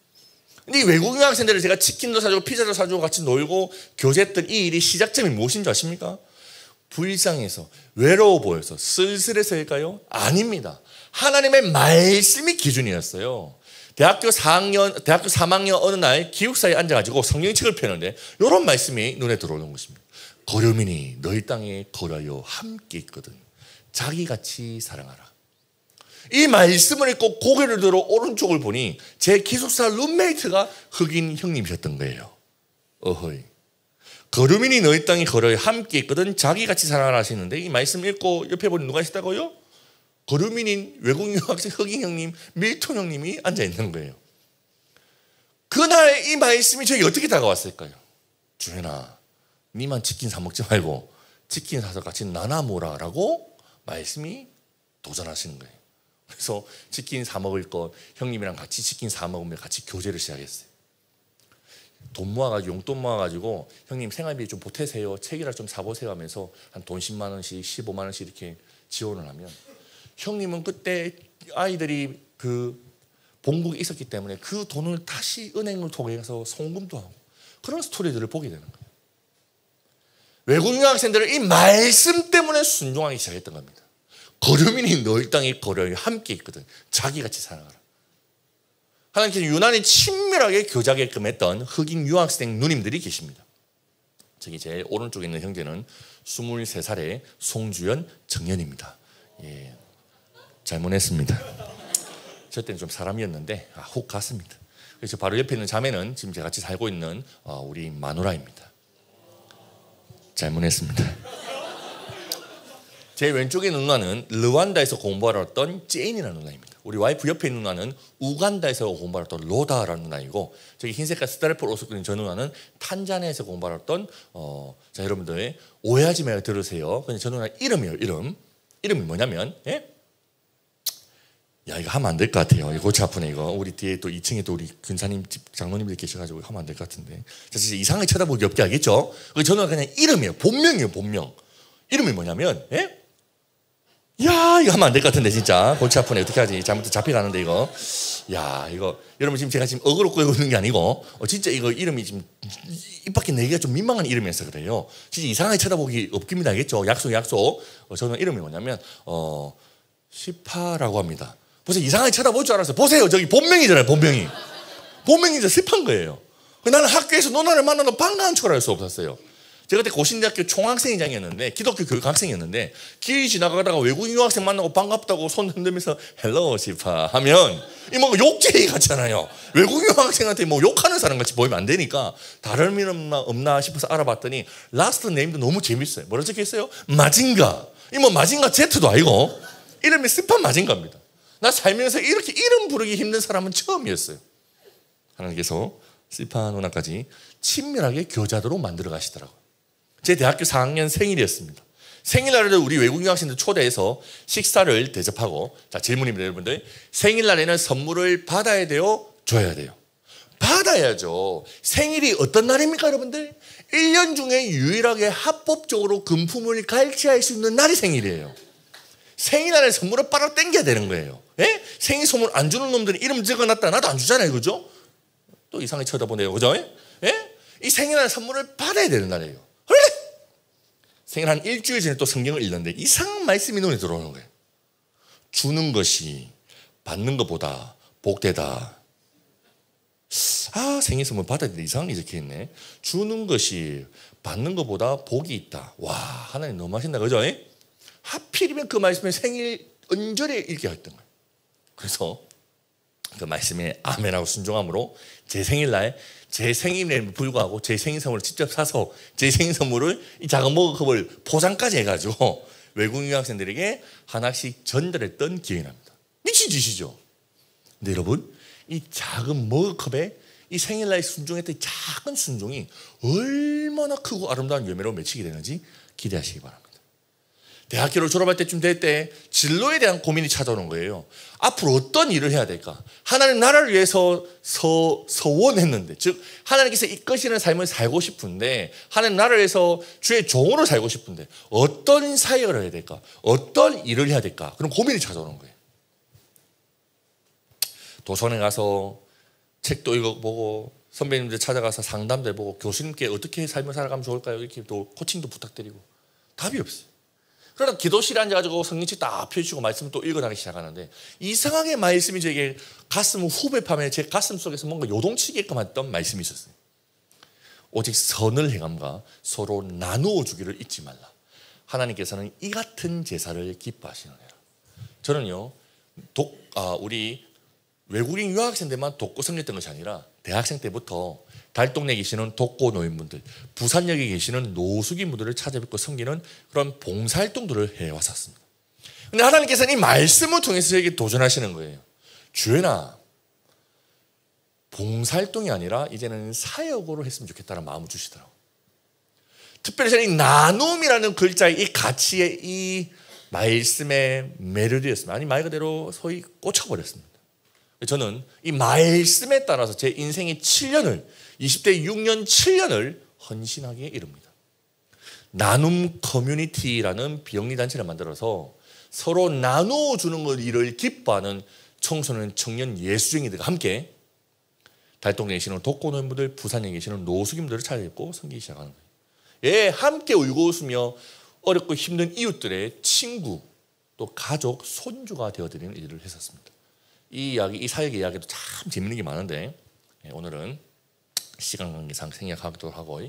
근데 이 외국 유학생들을 제가 치킨도 사주고 피자도 사주고 같이 놀고 교제했던 이 일이 시작점이 무엇인 줄 아십니까? 불쌍해서, 외로워 보여서, 쓸쓸해서일까요? 아닙니다. 하나님의 말씀이 기준이었어요. 대학교 3학년 어느 날 기숙사에 앉아가지고 성경책을 펴는데 이런 말씀이 눈에 들어오는 것입니다. 거류민이 너희 땅에 걸어요 함께 있거든. 자기같이 사랑하라. 이 말씀을 읽고 고개를 들어 오른쪽을 보니 제 기숙사 룸메이트가 흑인 형님이셨던 거예요. 어허이. 거류민이 너희 땅에 걸어요 함께 있거든. 자기같이 사랑하라 하시는데 이 말씀 읽고 옆에 보니 누가 있다고요? 거류민인 외국 유학생 흑인 형님, 밀톤 형님이 앉아있는 거예요. 그날 이 말씀이 저에게 어떻게 다가왔을까요? 주현아, 니만 치킨 사 먹지 말고 치킨 사서 같이 나눠 먹으라고 말씀이 도전하시는 거예요. 그래서 치킨 사 먹을 것 형님이랑 같이 치킨 사 먹으며 같이 교제를 시작했어요. 돈 모아가지고 용돈 모아가지고 형님 생활비 좀 보태세요. 책이라 좀 사보세요 하면서 한 돈 10만 원씩 15만 원씩 이렇게 지원을 하면 형님은 그때 아이들이 그 본국에 있었기 때문에 그 돈을 다시 은행을 통해서 송금도 하고 그런 스토리들을 보게 되는 거예요. 외국 유학생들은 이 말씀 때문에 순종하기 시작했던 겁니다. 거류민이 너희 땅에 걸어요 함께 있거든. 자기같이 살아가라. 하나님께서 유난히 친밀하게 교제하게끔 했던 흑인 유학생 누님들이 계십니다. 저기 제일 오른쪽에 있는 형제는 23살의 송주연 청년입니다. 예, 잘못했습니다. 저 때는 좀 사람이었는데 훅 갔습니다. 그래서 바로 옆에 있는 자매는 지금 제가 같이 살고 있는 우리 마누라입니다. 잘못했습니다. 제 왼쪽에 있는 누나는 르완다에서 공부하러 왔던 제인이라는 누나입니다. 우리 와이프 옆에 있는 누나는 우간다에서 공부하러 왔던 로다라는 누나이고 저기 흰색깔 스타레폴 옷을 입은 저 누나는 탄자니아에서 공부하러 왔던 자 여러분들 오해하지 말고 들으세요. 근데 저 누나 이름이에요. 이름이 뭐냐면 야 이거 하면 안 될 것 같아요. 이거 골치 아프네 이거. 우리 뒤에 또 2층에 또 우리 근사님 집 장로님들 계셔가지고 하면 안 될 것 같은데. 자 진짜 이상하게 쳐다보기 없게 하겠죠. 저 누나 그냥 이름이에요. 본명이에요. 본명. 이름이 뭐냐면 야 이거 하면 안 될 것 같은데 진짜 골치 아프네. 어떻게 하지? 잘못 잡혀가는데 이거. 야 이거 여러분 지금 제가 지금 어그로 끌고 있는 게 아니고 진짜 이거 이름이 지금 입 밖에 내기가 좀 민망한 이름이어서 그래요. 진짜 이상하게 쳐다보기 없깁니다. 알겠죠? 약속. 저는 이름이 뭐냐면 시파라고 합니다. 벌써 이상하게 쳐다볼 줄 알았어요. 보세요. 저기 본명이잖아요. 본명이 이제 습한 거예요. 나는 학교에서 누나를 만나도 반가운 척을 할 수 없었어요. 제가 그때 고신대학교 총학생회장이었는데 기독교 교육학생이었는데 길 지나가다가 외국인 유학생 만나고 반갑다고 손 흔들면서 헬로 시파 하면 이 뭔가 욕쟁이 같잖아요. 외국인 유학생한테 뭐 욕하는 사람 같이 보이면 안 되니까 다른 이름 없나 싶어서 알아봤더니 라스트 네임도 너무 재밌어요. 뭐라 적혀있어요? 마징가. 이 뭐 마징가 Z도 아니고 이름이 습한 마징가입니다. 나 살면서 이렇게 이름 부르기 힘든 사람은 처음이었어요. 하나님께서 시파 누나까지 친밀하게 교자도로 만들어 가시더라고요. 제 대학교 4학년 생일이었습니다. 생일날에도 우리 외국 유학생들 초대해서 식사를 대접하고 자 질문입니다 여러분들. 생일날에는 선물을 받아야 돼요? 줘야 돼요? 받아야죠. 생일이 어떤 날입니까 여러분들? 1년 중에 유일하게 합법적으로 금품을 갈취할 수 있는 날이 생일이에요. 생일날에 선물을 빨아 당겨야 되는 거예요. 예? 생일 선물 안 주는 놈들은 이름 적어놨다 나도 안 주잖아요. 그죠? 또 이상하게 쳐다보네요. 그죠? 예? 이 생일날 선물을 받아야 되는 날이에요. 그래? 생일 한 일주일 전에 또 성경을 읽는데 이상한 말씀이 눈에 들어오는 거예요. 주는 것이 받는 것보다 복되다. 생일 선물 받아야 되는데 이상하게 적혀있네. 주는 것이 받는 것보다 복이 있다. 와 하나님 너무 하신다. 그죠? 하필이면 그 말씀을 생일 언저리에 읽게 했던 거예요. 그래서 그 말씀에 아멘하고 순종함으로 제 생일날 제 생일에 불구하고 제 생일 선물을 직접 사서 제 생일 선물을 이 작은 머그컵을 포장까지 해가지고 외국 유학생들에게 하나씩 전달했던 기억이 납니다. 미친 짓이죠. 근데 여러분 이 작은 머그컵에 이 생일날 순종했던 작은 순종이 얼마나 크고 아름다운 열매로 맺히게 되는지 기대하시기 바랍니다. 대학교를 졸업할 때쯤 될 때 진로에 대한 고민이 찾아오는 거예요. 앞으로 어떤 일을 해야 될까? 하나님 나라를 위해서 서원했는데 즉 하나님께서 이끄시는 삶을 살고 싶은데 하나님 나라를 위해서 주의 종으로 살고 싶은데 어떤 사역을 해야 될까? 어떤 일을 해야 될까? 그런 고민이 찾아오는 거예요. 도서관에 가서 책도 읽어보고 선배님들 찾아가서 상담도 해보고 교수님께 어떻게 삶을 살아가면 좋을까요? 이렇게 또 코칭도 부탁드리고 답이 없어요. 그러다 기도실에 앉아가지고 성경책 딱 펴주시고 말씀 또 읽어나가기 시작하는데 이상하게 말씀이 저에게 가슴 후배 파면 제 가슴 속에서 뭔가 요동치게끔 했던 말씀이 있었어요. 오직 선을 행함과 서로 나누어 주기를 잊지 말라. 하나님께서는 이 같은 제사를 기뻐하시느니라. 저는요 우리 외국인 유학생들만 돕고 섬겼던 것이 아니라 대학생 때부터 달동네에 계시는 독고 노인분들, 부산역에 계시는 노숙인분들을 찾아뵙고 섬기는 그런 봉사활동들을 해왔었습니다. 그런데 하나님께서는 이 말씀을 통해서 저에게 도전하시는 거예요. 주연아, 봉사활동이 아니라 이제는 사역으로 했으면 좋겠다는 마음을 주시더라고요. 특별히 저는 이 나눔이라는 글자의 이 가치의 이 말씀의 매료되었습니다. 아니 말 그대로 소위 꽂혀버렸습니다. 저는 이 말씀에 따라서 제 인생의 7년을 20대 6년 7년을 헌신하기에 이릅니다. 나눔 커뮤니티라는 비영리 단체를 만들어서 서로 나누어 주는 것 일을 기뻐하는 청소년 청년 예수쟁이들과 함께 달동네에 계시는 독거노인분들, 부산에 계시는 노숙인들을 찾아뵙고 섬기기 시작하는 거예요. 예, 함께 울고 웃으며 어렵고 힘든 이웃들의 친구 또 가족, 손주가 되어드리는 일을 했었습니다. 이 이야기, 이 사역의 이야기도 참 재밌는 게 많은데 오늘은 시간 관계상 생략하기도 하고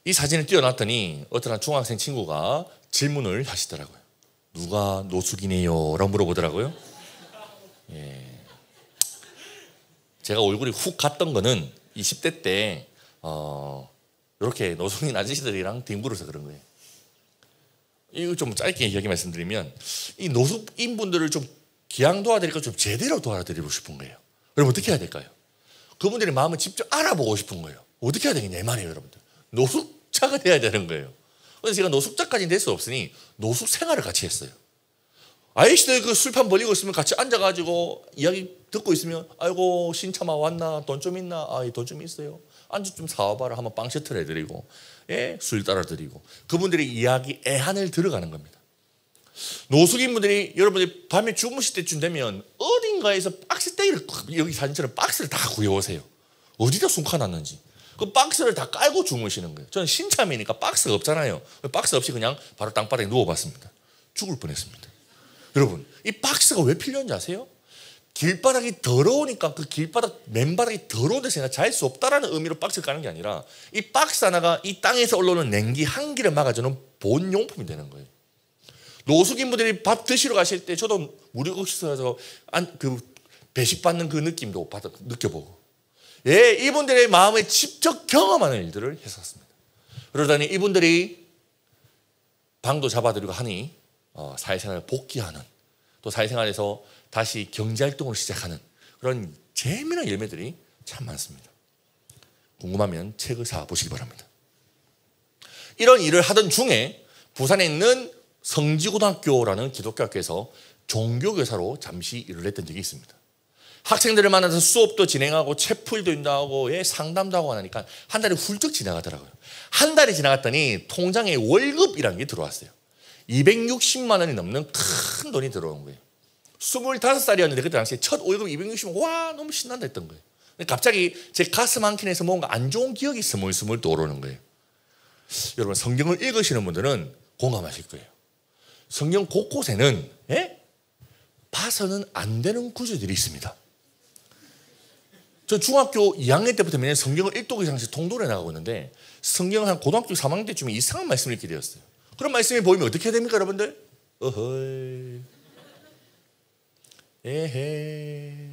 이 사진을 띄워놨더니 어떤 한 중학생 친구가 질문을 하시더라고요. 누가 노숙이네요? 라고 물어보더라고요. 예. 제가 얼굴이 훅 갔던 거는 20대 때 이렇게 노숙인 아저씨들이랑 뒹굴어서 그런 거예요. 이거 좀 짧게 이야기 말씀드리면 이 노숙인분들을 좀 기양 도와드릴까 좀 제대로 도와드리고 싶은 거예요. 여러분 어떻게 해야 될까요? 그분들의 마음을 직접 알아보고 싶은 거예요. 어떻게 해야 되겠냐 이 말이에요, 여러분들. 노숙자가 돼야 되는 거예요. 그래서 제가 노숙자까지는 될 수 없으니 노숙 생활을 같이 했어요. 아이씨들 그 술판 벌리고 있으면 같이 앉아가지고 이야기 듣고 있으면 아이고 신참아 왔나? 돈 좀 있나? 아, 돈 좀 있어요. 안주 좀 사와봐라 하면 빵 셔틀 해드리고 예, 술 따라드리고 그분들의 이야기 애한을 들어가는 겁니다. 노숙인분들이 여러분들이 밤에 주무실 때쯤 되면 어딘가에서 박스떼기를 여기 사진처럼 박스를 다 구해오세요. 어디다 숨겨놨는지 그 박스를 다 깔고 주무시는 거예요. 저는 신참이니까 박스가 없잖아요. 박스 없이 그냥 바로 땅바닥에 누워봤습니다. 죽을 뻔했습니다. 여러분 이 박스가 왜 필요한지 아세요? 길바닥이 더러우니까 그 길바닥 맨바닥이 더러운 데서 내가 잘 수 없다라는 의미로 박스를 까는 게 아니라 이 박스 하나가 이 땅에서 올라오는 냉기 한기를 막아주는 보온용품이 되는 거예요. 노숙인분들이 밥 드시러 가실 때 저도 무료급식소에서 그 배식받는 그 느낌도 느껴보고 예, 이분들의 마음에 직접 경험하는 일들을 했었습니다. 그러더니 이분들이 방도 잡아드리고 하니 사회생활을 복귀하는 또 사회생활에서 다시 경제활동을 시작하는 그런 재미난 열매들이 참 많습니다. 궁금하면 책을 사보시기 바랍니다. 이런 일을 하던 중에 부산에 있는 성지고등학교라는 기독교 학교에서 종교교사로 잠시 일을 했던 적이 있습니다. 학생들을 만나서 수업도 진행하고 책풀도 인도하고 상담도 하고 하니까 한 달이 훌쩍 지나가더라고요. 한 달이 지나갔더니 통장에 월급이라는 게 들어왔어요. 260만 원이 넘는 큰 돈이 들어온 거예요. 25살이었는데 그때 당시에 첫 월급 260만 원, 와 너무 신난다 했던 거예요. 근데 갑자기 제 가슴 한켠에서 뭔가 안 좋은 기억이 스물스물 떠오르는 거예요. 여러분 성경을 읽으시는 분들은 공감하실 거예요. 성경 곳곳에는 봐서는 안 되는 구절들이 있습니다. 저 중학교 2학년 때부터 매년 성경을 1독 이상씩 통독해 나가고 있는데 성경을 한 고등학교 3학년 때쯤에 이상한 말씀을 읽게 되었어요. 그런 말씀이 보이면 어떻게 해야 됩니까 여러분들? 어허이 에헤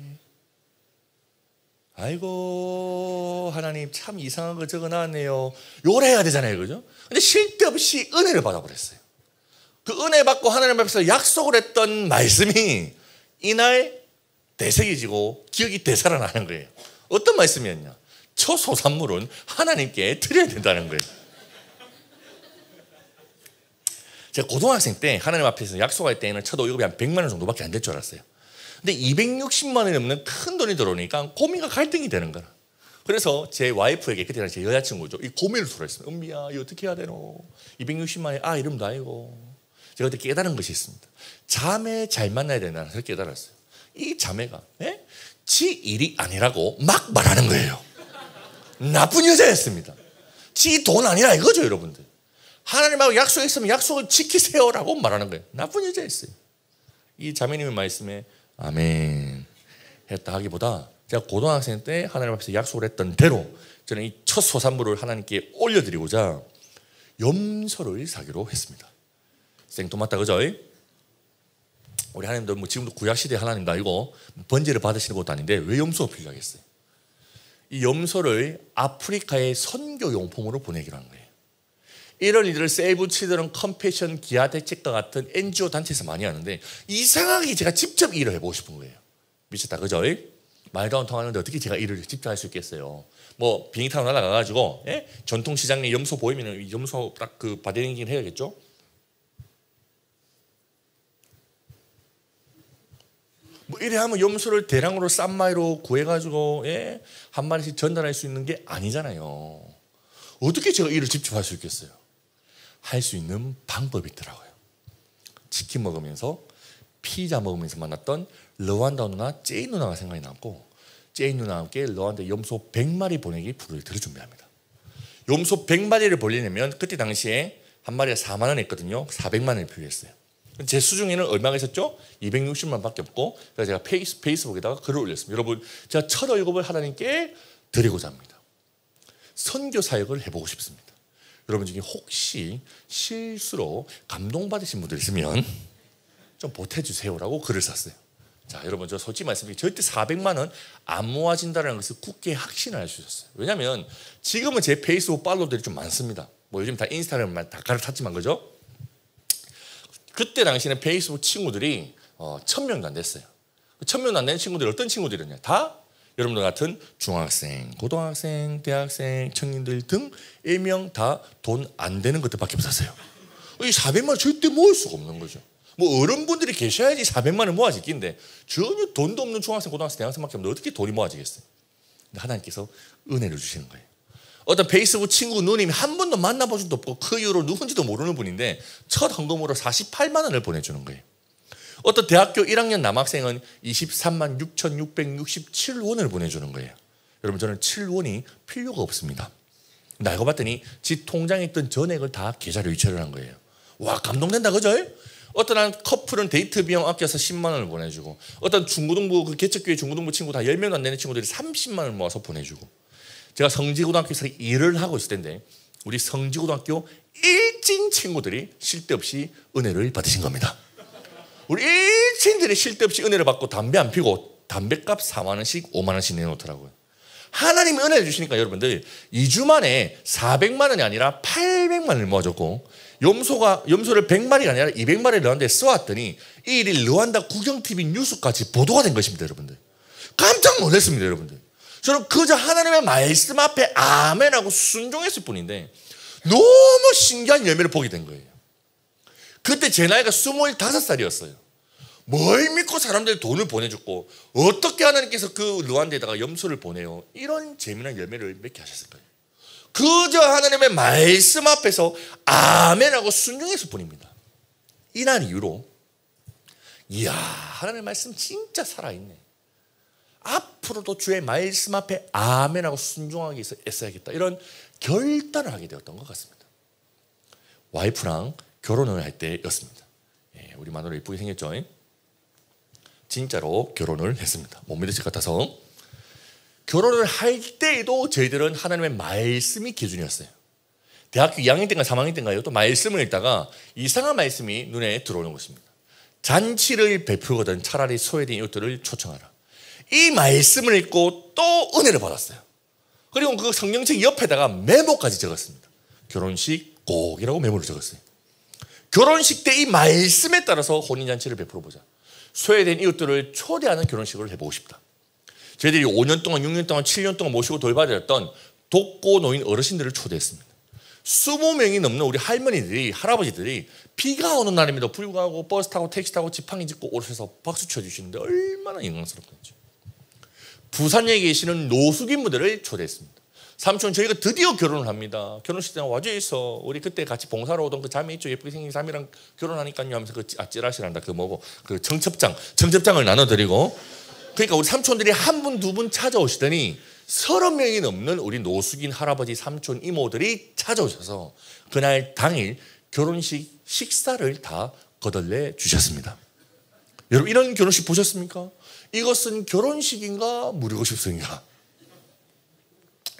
아이고 하나님 참 이상한 거 적어놨네요. 요래 해야 되잖아요, 그죠? 근데 쉴 데 없이 은혜를 받아버렸어요. 그 은혜 받고 하나님 앞에서 약속을 했던 말씀이 이날 되새겨지고 기억이 되살아나는 거예요. 어떤 말씀이었냐? 초소산물은 하나님께 드려야 된다는 거예요. 제가 고등학생 때 하나님 앞에서 약속할 때에는 첫 월급이 한 100만 원 정도밖에 안 될 줄 알았어요. 근데 260만 원이 넘는 큰 돈이 들어오니까 고민과 갈등이 되는 거라. 그래서 제 와이프에게 그때 제 여자친구죠. 이 고민을 토로했습니다. 은비야 이거 어떻게 해야 되노? 260만 원에 이름도 아니고. 제가 그때 깨달은 것이 있습니다. 자매 잘 만나야 된다는 걸 깨달았어요. 이 자매가 지 일이 아니라고 막 말하는 거예요. 나쁜 여자였습니다. 지 돈 아니라 이거죠, 여러분들. 하나님하고 약속했으면 약속을 지키세요라고 말하는 거예요. 나쁜 여자였어요. 이 자매님의 말씀에 아멘 했다 하기보다 제가 고등학생 때 하나님 앞에서 약속을 했던 대로 저는 이 첫 소산물을 하나님께 올려드리고자 염소를 사기로 했습니다. 생토마타 그죠? 우리 하나님도 뭐 지금도 구약시대 하나님도 아니고 번제를 받으시는 것도 아닌데 왜 염소가 필요하겠어요? 이 염소를 아프리카의 선교용품으로 보내기로 한 거예요. 이런 일들을 세이브 치드런 컴패션 기아 대책과 같은 NGO 단체에서 많이 하는데 이상하게 제가 직접 일을 해보고 싶은 거예요. 미쳤다 그죠? 말도 안 통하는데 어떻게 제가 일을 직접 할 수 있겠어요? 뭐 비행기 타고 날아가가지고 전통시장에 염소 보이면 염소 딱 그 바디랭킹 해야겠죠? 뭐 이래 하면 염소를 대량으로 싼 마이로 구해가지고 한 마리씩 전달할 수 있는 게 아니잖아요. 어떻게 제가 일을 직접 할 수 있겠어요? 할 수 있는 방법이 있더라고요. 치킨 먹으면서 피자 먹으면서 만났던 르완다 누나 제인 누나가 생각이 났고 제인 누나와 함께 르완다 염소 100마리 보내기 프로젝트를 준비합니다. 염소 100마리를 보내려면 그때 당시에 한 마리가 4만 원 했거든요. 400만 원이 필요했어요. 제 수중에는 얼마가 있었죠? 260만 밖에 없고 그래서 제가 페이스북에다가 글을 올렸습니다. 여러분 제가 첫 월급을 하나님께 드리고자 합니다. 선교 사역을 해보고 싶습니다. 여러분 중에 혹시 실수로 감동받으신 분들 있으면 좀 보태주세요라고 글을 썼어요. 자, 여러분 저 솔직히 말씀드리면 절대 400만 원 안 모아진다는 것을 굳게 확신을 할 수 있었어요. 왜냐하면 지금은 제 페이스북 팔로워들이 좀 많습니다. 뭐 요즘 다 인스타그램만 다 갈아탔지만 그죠? 그때 당시에는 페이스북 친구들이 1000명도 안 됐어요. 1000명도 안 되는 친구들이 어떤 친구들이었냐? 다 여러분들 같은 중학생, 고등학생, 대학생, 청년들 등 일명 다 돈 안 되는 것들밖에 없었어요. 이 400만 원 절대 모을 수가 없는 거죠. 뭐 어른분들이 계셔야지 400만 원 모아질 낀데 전혀 돈도 없는 중학생, 고등학생, 대학생밖에 없는데 어떻게 돈이 모아지겠어요? 근데 하나님께서 은혜를 주시는 거예요. 어떤 페이스북 친구 누님이 한 번도 만나본 적도 없고 그 이후로 누군지도 모르는 분인데 첫 헌금으로 48만 원을 보내주는 거예요. 어떤 대학교 1학년 남학생은 23만 6,667원을 보내주는 거예요. 여러분 저는 7원이 필요가 없습니다. 근데 알고 봤더니 지 통장에 있던 전액을 다 계좌로 이체를 한 거예요. 와 감동된다 그죠? 어떤 한 커플은 데이트 비용 아껴서 10만 원을 보내주고 어떤 중고등부 그 개척교회 중고등부 친구 다 10명도 안 되는 친구들이 30만 원을 모아서 보내주고 제가 성지고등학교에서 일을 하고 있을 텐데 우리 성지고등학교 일진 친구들이 쉴 데 없이 은혜를 받으신 겁니다. 우리 일진들이 쉴 데 없이 은혜를 받고 담배 안 피고 담배값 4만 원씩 5만 원씩 내놓더라고요. 하나님이 은혜를 주시니까 여러분들 2주 만에 400만 원이 아니라 800만 원을 모아줬고 염소를 100마리가 아니라 200마리를 르완다에 쏘았더니 이 일이 르완다 국영TV 뉴스까지 보도가 된 것입니다. 여러분들 깜짝 놀랐습니다. 여러분들 저는 그저 하나님의 말씀 앞에 아멘하고 순종했을 뿐인데 너무 신기한 열매를 보게 된 거예요. 그때 제 나이가 25살이었어요. 뭘 믿고 사람들이 돈을 보내줬고 어떻게 하나님께서 그 르완다에다가 염소를 보내요. 이런 재미난 열매를 맺게 하셨을까요? 그저 하나님의 말씀 앞에서 아멘하고 순종했을 뿐입니다. 이날 이후로 이야 하나님의 말씀 진짜 살아있네. 앞으로도 주의 말씀 앞에 아멘하고 순종하기 위해서 애써야겠다. 이런 결단을 하게 되었던 것 같습니다. 와이프랑 결혼을 할 때였습니다. 우리 마누라 예쁘게 생겼죠? 진짜로 결혼을 했습니다. 못 믿으실 것 같아서. 결혼을 할 때에도 저희들은 하나님의 말씀이 기준이었어요. 대학교 2학년 때인가 3학년 때인가요? 또 말씀을 읽다가 이상한 말씀이 눈에 들어오는 것입니다. 잔치를 베풀거든 차라리 소외된 이웃들을 초청하라. 이 말씀을 읽고 또 은혜를 받았어요. 그리고 그 성경책 옆에다가 메모까지 적었습니다. 결혼식 꼭이라고 메모를 적었어요. 결혼식 때 이 말씀에 따라서 혼인잔치를 베풀어 보자. 소외된 이웃들을 초대하는 결혼식을 해보고 싶다. 저희들이 5년 동안 6년 동안 7년 동안 모시고 돌봐드렸던 독고 노인 어르신들을 초대했습니다. 20명이 넘는 우리 할머니들이 할아버지들이 비가 오는 날임에도 불구하고 버스 타고 택시 타고 지팡이 짚고 오셔서 박수 쳐주시는데 얼마나 영광스럽던지. 부산에 계시는 노숙인분들을 초대했습니다. 삼촌 저희가 드디어 결혼을 합니다. 결혼식 때 와주에 있어. 우리 그때 같이 봉사로 오던 그 자매 있죠. 예쁘게 생긴 자매랑 결혼하니까요 하면서 그 찌라시란다 그 뭐고 그 청첩장을 나눠드리고 그러니까 우리 삼촌들이 한 분, 두 분 찾아오시더니 30명이 넘는 우리 노숙인 할아버지, 삼촌, 이모들이 찾아오셔서 그날 당일 결혼식 식사를 다 거덜내 주셨습니다. 여러분 이런 결혼식 보셨습니까? 이것은 결혼식인가 무료고식인가?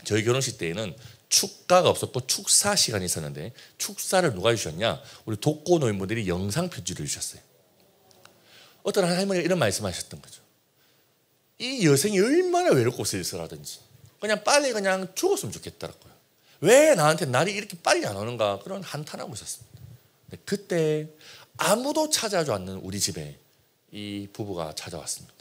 저희 결혼식 때에는 축가가 없었고 축사 시간이 있었는데 축사를 누가 주셨냐? 우리 독거 노인분들이 영상 편지를 주셨어요. 어떤 할머니가 이런 말씀하셨던 거죠. 이 여성이 얼마나 외롭고 쓸쓸하든지 그냥 빨리 그냥 죽었으면 좋겠더라고요. 왜 나한테 날이 이렇게 빨리 안 오는가 그런 한탄하고 있었습니다. 그때 아무도 찾아오지 않는 우리 집에 이 부부가 찾아왔습니다.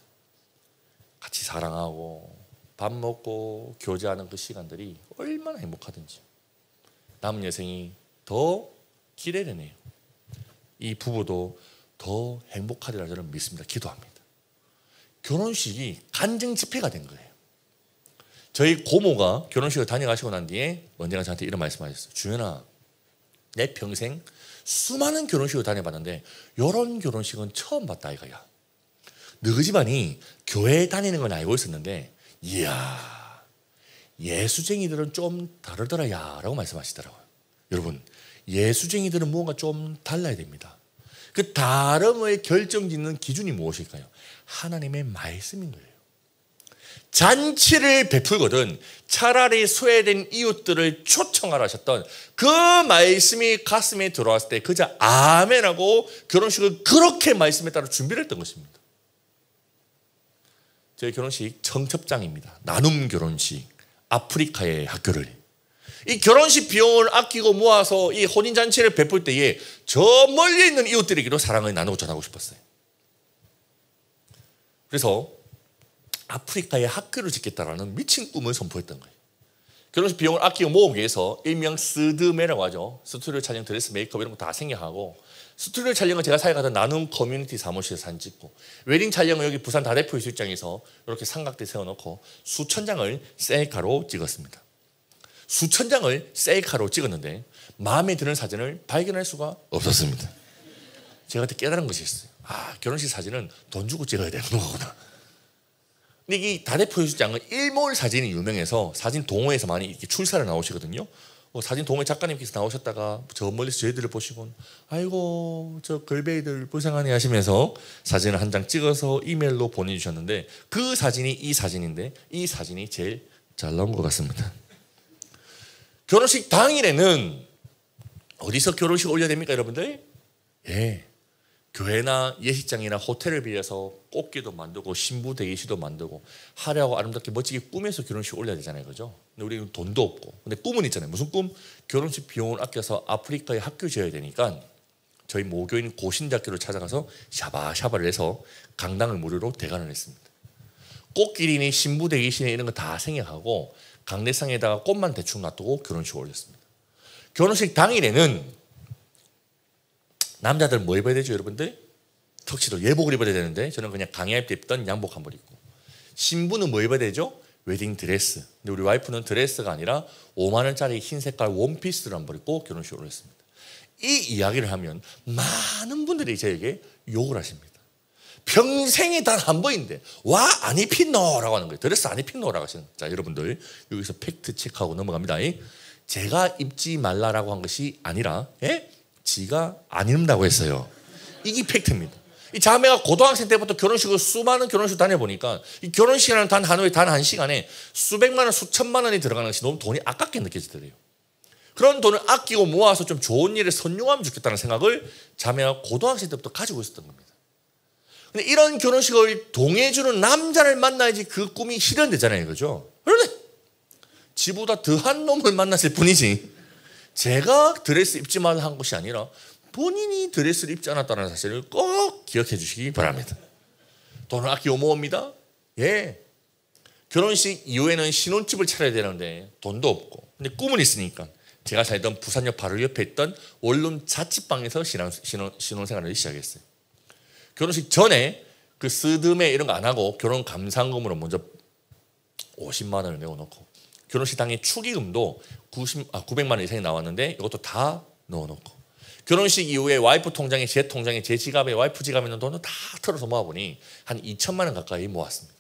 같이 사랑하고 밥 먹고 교제하는 그 시간들이 얼마나 행복하든지 남은 여생이 더 기대되네요. 이 부부도 더 행복하리라 저는 믿습니다. 기도합니다. 결혼식이 간증 집회가 된 거예요. 저희 고모가 결혼식을 다녀가시고 난 뒤에 언젠가 저한테 이런 말씀하셨어요. 주연아, 내 평생 수많은 결혼식을 다녀봤는데 이런 결혼식은 처음 봤다 이거야. 너희 집안이 교회 다니는 건 알고 있었는데 이야 예수쟁이들은 좀 다르더라 야 라고 말씀하시더라고요. 여러분 예수쟁이들은 무언가 좀 달라야 됩니다. 그 다름의 결정짓는 기준이 무엇일까요? 하나님의 말씀인 거예요. 잔치를 베풀거든 차라리 소외된 이웃들을 초청하라 하셨던 그 말씀이 가슴에 들어왔을 때 그저 아멘하고 결혼식을 그렇게 말씀에 따라 준비를 했던 것입니다. 저희 결혼식 청첩장입니다. 나눔 결혼식 아프리카의 학교를 이 결혼식 비용을 아끼고 모아서 이 혼인잔치를 베풀 때에 저 멀리 있는 이웃들에게도 사랑을 나누고 전하고 싶었어요. 그래서 아프리카에 학교를 짓겠다라는 미친 꿈을 선포했던 거예요. 결혼식 비용을 아끼고 모으기 위해서 일명 스드메라고 하죠. 스튜디오 촬영, 드레스, 메이크업 이런 거 다 생략하고 스튜디오 촬영은 제가 사역하던 나눔 커뮤니티 사무실에서 사진 찍고 웨딩 촬영은 여기 부산 다대포 해수욕장에서 이렇게 삼각대 세워놓고 수천 장을 셀카로 찍었습니다. 수천 장을 셀카로 찍었는데 마음에 드는 사진을 발견할 수가 없었습니다. 제가 그때 깨달은 것이 있어요. 아, 결혼식 사진은 돈 주고 찍어야 되는 거구나. 근데 이 다대포 해수욕장은 일몰 사진이 유명해서 사진 동호회에서 많이 이렇게 출사를 나오시거든요. 사진 동호회 작가님께서 나오셨다가 저 멀리서 저희들을 보시고 아이고 저 걸베이들 불쌍하네 하시면서 사진을 한 장 찍어서 이메일로 보내주셨는데 그 사진이 이 사진인데 이 사진이 제일 잘 나온 것 같습니다. 결혼식 당일에는 어디서 결혼식 올려야 됩니까 여러분들? 예, 교회나 예식장이나 호텔을 빌려서 꽃게도 만들고 신부 대기실도 만들고 화려하고 아름답게 멋지게 꾸며서 결혼식 올려야 되잖아요, 그죠? 근데 우리는 돈도 없고 근데 꿈은 있잖아요. 무슨 꿈? 결혼식 비용을 아껴서 아프리카에 학교 지어야 되니까 저희 모교인 고신대학교를 찾아가서 샤바샤바를 해서 강당을 무료로 대관을 했습니다. 꽃길이니 신부 대기실에 이런 거 다 생략하고 강대상에다가 꽃만 대충 놔두고 결혼식을 올렸습니다. 결혼식 당일에는 남자들 뭐 입어야 되죠 여러분들? 턱시도 예복을 입어야 되는데 저는 그냥 강의할 때 입던 양복 한 벌 입고 신부는 뭐 입어야 되죠? 웨딩 드레스. 근데 우리 와이프는 드레스가 아니라 5만 원짜리 흰 색깔 원피스를 한 벌 입고 결혼식을 올렸습니다. 이 이야기를 하면 많은 분들이 저에게 욕을 하십니다. 평생에 단 한 번인데 와 안 입힌노 라고 하는 거예요. 드레스 안 입힌노 라고 하시는 거예요. 자 여러분들 여기서 팩트 체크하고 넘어갑니다. 제가 입지 말라라고 한 것이 아니라 지가 안 입는다고 했어요. 이게 팩트입니다. 이 자매가 고등학생 때부터 결혼식을 수많은 결혼식 다녀보니까 이 결혼식이라는 단 한 후에 단 한 시간에 수백만 원 수천만 원이 들어가는 것이 너무 돈이 아깝게 느껴지더래요. 그런 돈을 아끼고 모아서 좀 좋은 일에 선용하면 좋겠다는 생각을 자매가 고등학생 때부터 가지고 있었던 겁니다. 근데 이런 결혼식을 동해주는 남자를 만나야지 그 꿈이 실현되잖아요. 그죠? 그런데 지보다 더한 놈을 만났을 뿐이지 제가 드레스 입지 말라 한 것이 아니라 본인이 드레스를 입지 않았다는 사실을 꼭 기억해 주시기 바랍니다. 돈을 아끼고 모읍니다. 예. 결혼식 이후에는 신혼집을 차려야 되는데 돈도 없고 근데 꿈은 있으니까 제가 살던 부산역 바로 옆에 있던 원룸 자취방에서 신혼생활을 시작했어요. 결혼식 전에 그 스드메 이런 거 안 하고 결혼 감상금으로 먼저 50만 원을 내어놓고 결혼식 당일 축의금도 900만 원 이상이 나왔는데 이것도 다 넣어놓고 결혼식 이후에 와이프 통장에 제 통장에 제 지갑에 와이프 지갑에 있는 돈을 다 털어서 모아보니 한 2천만 원 가까이 모았습니다.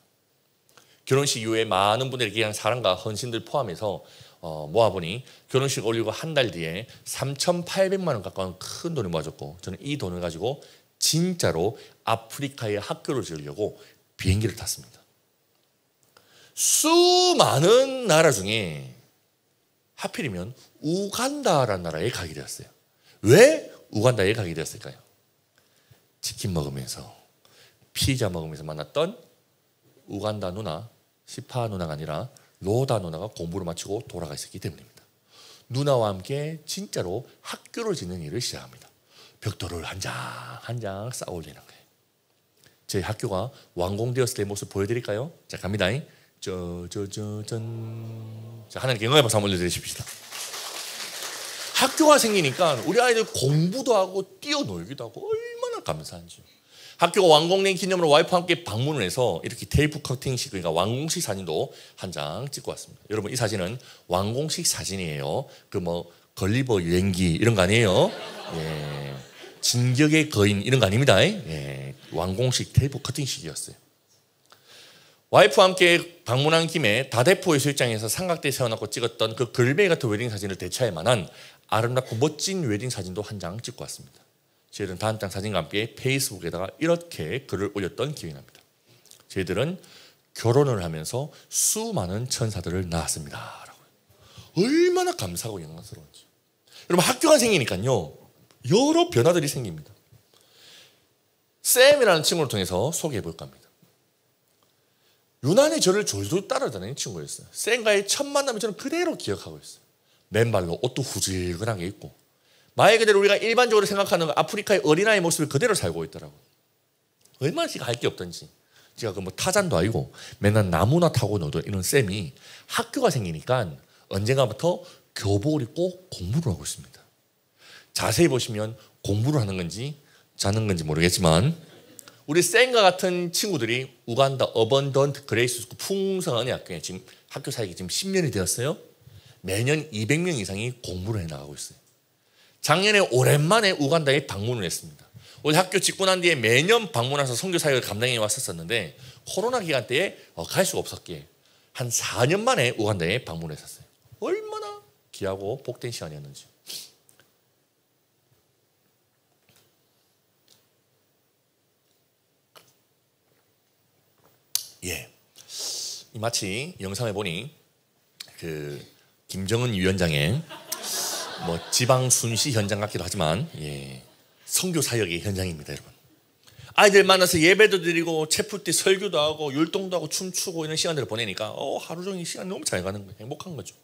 결혼식 이후에 많은 분들이 그냥 사랑과 헌신들 포함해서 모아보니 결혼식 올리고 한 달 뒤에 3,800만 원 가까운 큰 돈을 모아줬고, 저는 이 돈을 가지고 진짜로 아프리카에 학교를 지으려고 비행기를 탔습니다. 수많은 나라 중에 하필이면 우간다라는 나라에 가게 되었어요. 왜 우간다에 가게 되었을까요? 치킨 먹으면서 피자 먹으면서 만났던 우간다 누나, 시파 누나가 아니라 로다 누나가 공부를 마치고 돌아가 있었기 때문입니다. 누나와 함께 진짜로 학교를 짓는 일을 시작합니다. 벽돌을 한 장 한 장 쌓아 올리는 거예요. 저희 학교가 완공되었을 때 모습 보여드릴까요? 자, 갑니다. 짠. 자, 하나님께 영광의 박수 한번 올려드리십시다. 학교가 생기니까 우리 아이들 공부도 하고 뛰어놀기도 하고 얼마나 감사한지. 학교가 완공된 기념으로 와이프와 함께 방문을 해서 이렇게 테이프 커팅식, 그러니까 완공식 사진도 한 장 찍고 왔습니다. 여러분, 이 사진은 완공식 사진이에요. 그 뭐 걸리버 유행기 이런 거 아니에요. 예. 진격의 거인 이런 거 아닙니다. 예. 완공식 테이프 커팅식이었어요. 와이프와 함께 방문한 김에 다대포 해수욕장에서 삼각대 세워놓고 찍었던 그 글베이 같은 웨딩 사진을 대체할 만한 아름답고 멋진 웨딩 사진도 한 장 찍고 왔습니다. 저희들은 다음 장 사진과 함께 페이스북에다가 이렇게 글을 올렸던 기억이 납니다. 저희들은 결혼을 하면서 수많은 천사들을 낳았습니다. 얼마나 감사하고 영광스러운지. 여러분, 학교가 생기니까요, 여러 변화들이 생깁니다. 쌤이라는 친구를 통해서 소개해 볼까 합니다. 유난히 저를 졸졸 따라다니는 친구였어요. 쌤과의 첫 만남을 저는 그대로 기억하고 있어요. 맨발로 옷도 후질근하게 입고 말 그대로 우리가 일반적으로 생각하는 아프리카의 어린아이 모습을 그대로 살고 있더라고요. 얼마나 제가 할 게 없던지. 제가 그 뭐 타잔도 아니고 맨날 나무나 타고 놀던 이런 쌤이 학교가 생기니까 언젠가부터 교복을 입고 공부를 하고 있습니다. 자세히 보시면 공부를 하는 건지 자는 건지 모르겠지만 우리 쌤과 같은 친구들이 우간다 어번던트 그레이스 스쿨 풍성한 학교에 지금 학교 사역이 지금 10년이 되었어요. 매년 200명 이상이 공부를 해나가고 있어요. 작년에 오랜만에 우간다에 방문을 했습니다. 우리 학교 짓고 난 뒤에 매년 방문해서 선교 사역을 감당해 왔었는데 코로나 기간 때에 갈 수가 없었기에 한 4년 만에 우간다에 방문했었어요. 얼마나 귀하고 복된 시간이었는지. 예, 마치 영상을 보니 그 김정은 위원장의 뭐 지방 순시 현장 같기도 하지만, 예, 선교 사역의 현장입니다, 여러분. 아이들 만나서 예배도 드리고 채플 때 설교도 하고 율동도 하고 춤추고 이런 시간들을 보내니까 하루 종일 시간이 너무 잘 가는 거예요. 행복한 거죠.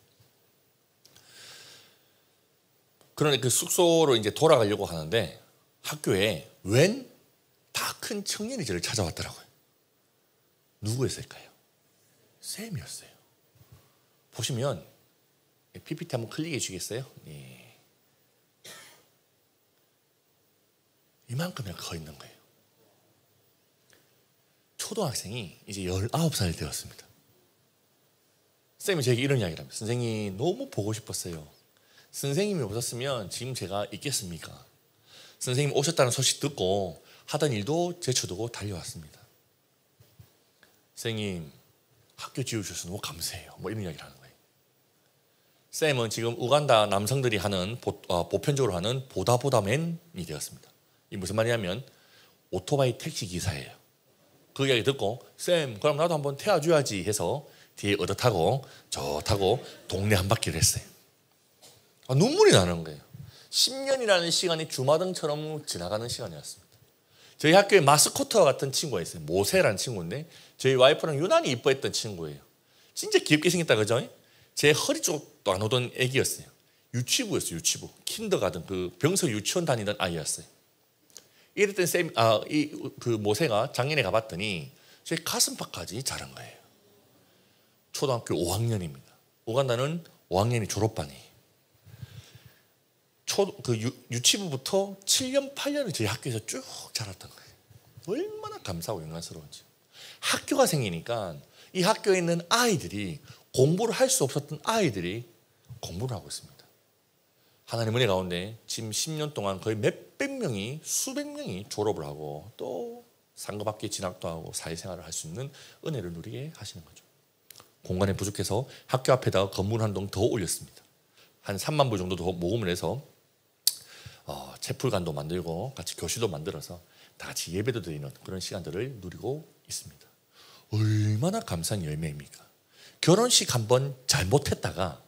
그러니 그 숙소로 이제 돌아가려고 하는데 학교에 웬 다 큰 청년이 저를 찾아왔더라고요. 누구였을까요? 쌤이었어요. 보시면 PPT 한번 클릭해 주시겠어요? 예. 이만큼이나 커 있는 거예요. 초등학생이 이제 19살 되었습니다. 쌤이 저에게 이런 이야기를 합니다. 선생님, 너무 보고 싶었어요. 선생님이 오셨으면 지금 제가 있겠습니까? 선생님 오셨다는 소식 듣고 하던 일도 제쳐두고 달려왔습니다. 선생님, 학교 지어주셔서 너무 감사해요. 뭐 이런 이야기를 하는 거예요. 쌤은 지금 우간다 남성들이 하는 보편적으로 하는 보다보다맨이 되었습니다. 이 무슨 말이냐면 오토바이 택시 기사예요. 그 이야기 듣고 쌤, 그럼 나도 한번 태워줘야지 해서 뒤에 얻어 타고 저 타고 동네 한 바퀴를 했어요. 눈물이 나는 거예요. 10년이라는 시간이 주마등처럼 지나가는 시간이었습니다. 저희 학교에 마스코트와 같은 친구가 있어요. 모세라는 친구인데 저희 와이프랑 유난히 이뻐했던 친구예요. 진짜 귀엽게 생겼다, 그죠? 제 허리 쪽도 안 오던 애기였어요. 유치부였어요, 유치부. 킨더가든 그 병서 유치원 다니던 아이였어요. 이랬던 그 모세가 작년에 가봤더니 제 가슴팍까지 자란 거예요. 초등학교 5학년입니다. 우간다는 5학년이 졸업반이에요. 유치부부터 7년, 8년을 저희 학교에서 쭉 자랐던 거예요. 얼마나 감사하고 영광스러운지. 학교가 생기니까 이 학교에 있는 아이들이 공부를 할 수 없었던 아이들이 공부를 하고 있습니다. 하나님 은혜 가운데 지금 10년 동안 거의 몇백 명이, 수백 명이 졸업을 하고 또 상급학교에 진학도 하고 사회생활을 할 수 있는 은혜를 누리게 하시는 거죠. 공간이 부족해서 학교 앞에다가 건물 한 동 더 올렸습니다. 한 3만 불 정도 더 모금을 해서 채플관도 만들고 같이 교실도 만들어서 다 같이 예배도 드리는 그런 시간들을 누리고 있습니다. 얼마나 감사한 열매입니까? 결혼식 한번 잘못했다가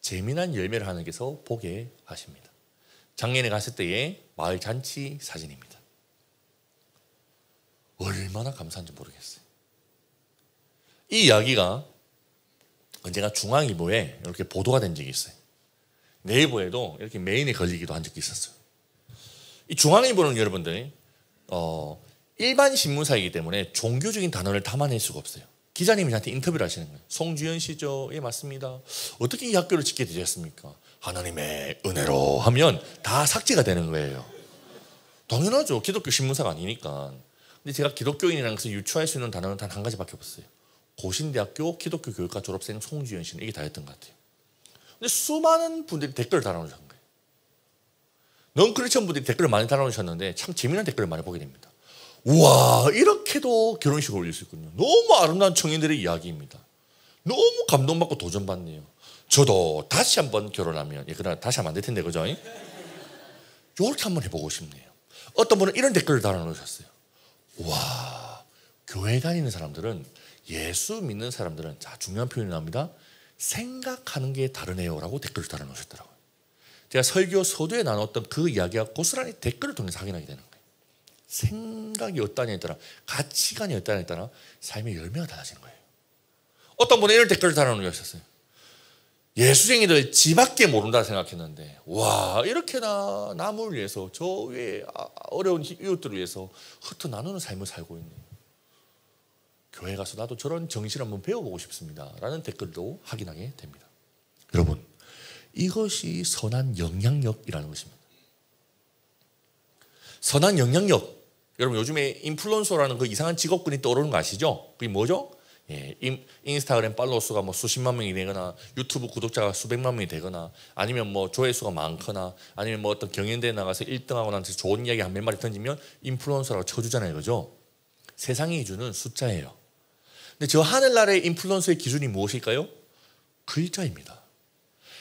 재미난 열매를 하나님께서 보게 하십니다. 작년에 갔을 때의 마을 잔치 사진입니다. 얼마나 감사한지 모르겠어요. 이 이야기가 언젠가 중앙일보에 이렇게 보도가 된 적이 있어요. 네이버에도 이렇게 메인에 걸리기도 한 적이 있었어요. 이 중앙일보는 여러분들 일반 신문사이기 때문에 종교적인 단어를 담아낼 수가 없어요. 기자님이 저한테 인터뷰를 하시는 거예요. 송주현 씨죠? 예, 맞습니다. 어떻게 이 학교를 짓게 되셨습니까? 하나님의 은혜로 하면 다 삭제가 되는 거예요. 당연하죠. 기독교 신문사가 아니니까. 근데 제가 기독교인이라는 것을 유추할 수 있는 단어는 단 한 가지밖에 없었어요. 고신대학교 기독교 교육과 졸업생 송주현 씨는 이게 다였던 것 같아요. 근데 수많은 분들이 댓글을 달아놓으신 거예요. 넌크리스천 분들이 댓글을 많이 달아놓으셨는데 참 재미난 댓글을 많이 보게 됩니다. 우와, 이렇게도 결혼식을 올릴 수 있군요. 너무 아름다운 청년들의 이야기입니다. 너무 감동받고 도전받네요. 저도 다시 한번 결혼하면, 그러나 다시 하면 안 될 텐데, 그죠? 이렇게 한번 해보고 싶네요. 어떤 분은 이런 댓글을 달아놓으셨어요. 와, 교회 다니는 사람들은, 예수 믿는 사람들은, 자, 중요한 표현이 나옵니다. 생각하는 게 다르네요 라고 댓글을 달아놓으셨더라고요. 제가 설교 서두에 나눴던 그 이야기가 고스란히 댓글을 통해서 확인하게 되는 거예요. 생각이 어떠냐에 따라, 가치관이 어떠냐에 따라 삶의 열매가 달라지는 거예요. 어떤 분은 이런 댓글을 달아놓으셨어요. 예수쟁이들 지밖에 모른다 생각했는데, 와, 이렇게나 남을 위해서, 저 위에 어려운 이웃들을 위해서 흩어 나누는 삶을 살고 있네요. 교회 가서 나도 저런 정신을 한번 배워보고 싶습니다 라는 댓글도 확인하게 됩니다. 여러분, 이것이 선한 영향력이라는 것입니다. 선한 영향력. 여러분, 요즘에 인플루언서라는 그 이상한 직업군이 떠오르는 거 아시죠? 그게 뭐죠? 예, 인스타그램 팔로워 수가 뭐 수십만 명이 되거나 유튜브 구독자가 수백만 명이 되거나 아니면 뭐 조회수가 많거나 아니면 뭐 어떤 경연대회 나가서 1등하고 나서 좋은 이야기 한 몇 마리 던지면 인플루언서라고 쳐주잖아요. 그죠? 세상이 주는 숫자예요. 근데 저 하늘나라의 인플루언서의 기준이 무엇일까요? 글자입니다.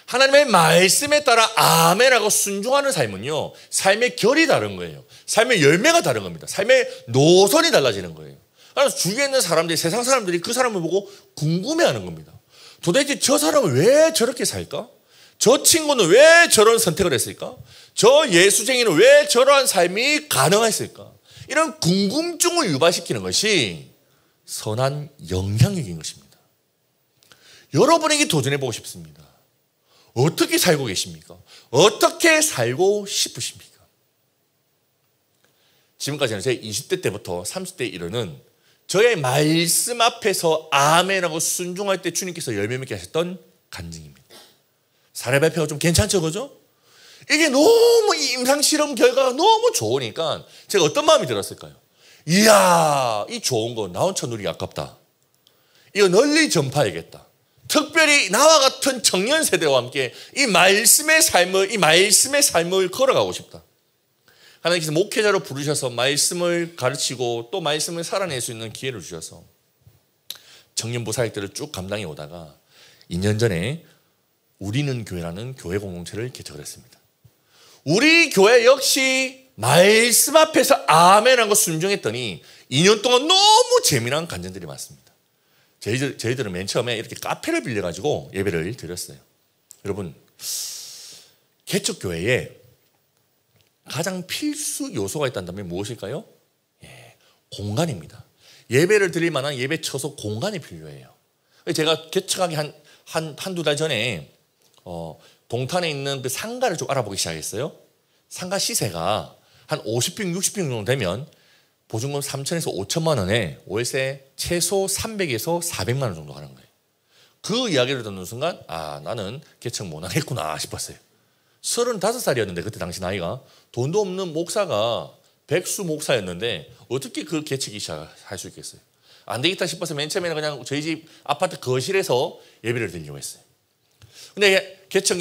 하나님의 말씀에 따라 아멘하고 순종하는 삶은요, 삶의 결이 다른 거예요. 삶의 열매가 다른 겁니다. 삶의 노선이 달라지는 거예요. 그래서 주위에 있는 사람들이, 세상 사람들이 그 사람을 보고 궁금해하는 겁니다. 도대체 저 사람은 왜 저렇게 살까? 저 친구는 왜 저런 선택을 했을까? 저 예수쟁이는 왜 저러한 삶이 가능했을까? 이런 궁금증을 유발시키는 것이 선한 영향력인 것입니다. 여러분에게 도전해보고 싶습니다. 어떻게 살고 계십니까? 어떻게 살고 싶으십니까? 지금까지는 제 20대 때부터 30대 이르는 저의 말씀 앞에서 아멘하고 순종할 때 주님께서 열매 맺게 하셨던 간증입니다. 사례 발표가 좀 괜찮죠, 그죠? 이게 너무 임상실험 결과가 너무 좋으니까 제가 어떤 마음이 들었을까요? 이야, 이 좋은 거 나 혼자 누리기 아깝다. 이거 널리 전파해야겠다. 특별히 나와 같은 청년 세대와 함께 이 말씀의 삶을 걸어가고 싶다. 하나님께서 목회자로 부르셔서 말씀을 가르치고 또 말씀을 살아낼 수 있는 기회를 주셔서 청년부 사역들을 쭉 감당해 오다가 2년 전에 우리는 교회라는 교회 공동체를 개척을 했습니다. 우리 교회 역시 말씀 앞에서 아멘하고 순종했더니 2년 동안 너무 재미난 간증들이 많습니다. 저희들은 맨 처음에 이렇게 카페를 빌려가지고 예배를 드렸어요. 여러분, 개척교회에 가장 필수 요소가 있다면 무엇일까요? 예, 공간입니다. 예배를 드릴 만한 예배 처소 공간이 필요해요. 제가 개척하기 한두 달 전에 동탄에 있는 그 상가를 좀 알아보기 시작했어요. 상가 시세가 한 50평, 60평 정도 되면 보증금 3천에서 5천만 원에 월세 최소 300에서 400만 원 정도 하는 거예요. 그 이야기를 듣는 순간 나는 개척 못 하겠구나 싶었어요. 35살이었는데 그때 당시 나이가 돈도 없는 목사가 백수 목사였는데 어떻게 그 개척이 시작할 수 있겠어요. 안 되겠다 싶어서 맨 처음에는 그냥 저희 집 아파트 거실에서 예배를 드리려고 했어요. 근데 개척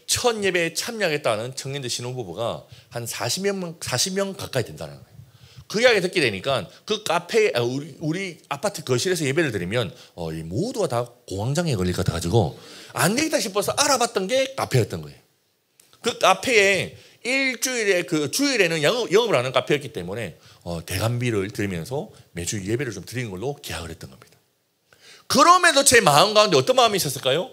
첫 예배에 참여하겠다는 청년들 신혼부부가 한 40명 가까이 된다는 거예요. 그 이야기 듣게 되니까 그 카페 우리 아파트 거실에서 예배를 드리면 이 모두가 다 공황장애 걸릴 것 같아가지고 안 되겠다 싶어서 알아봤던 게 카페였던 거예요. 그 카페에 일주일에 그 주일에는 영업을 하는 카페였기 때문에 대관비를 드리면서 매주 예배를 좀 드리는 걸로 계약을 했던 겁니다. 그럼에도 제 마음 가운데 어떤 마음이 있었을까요?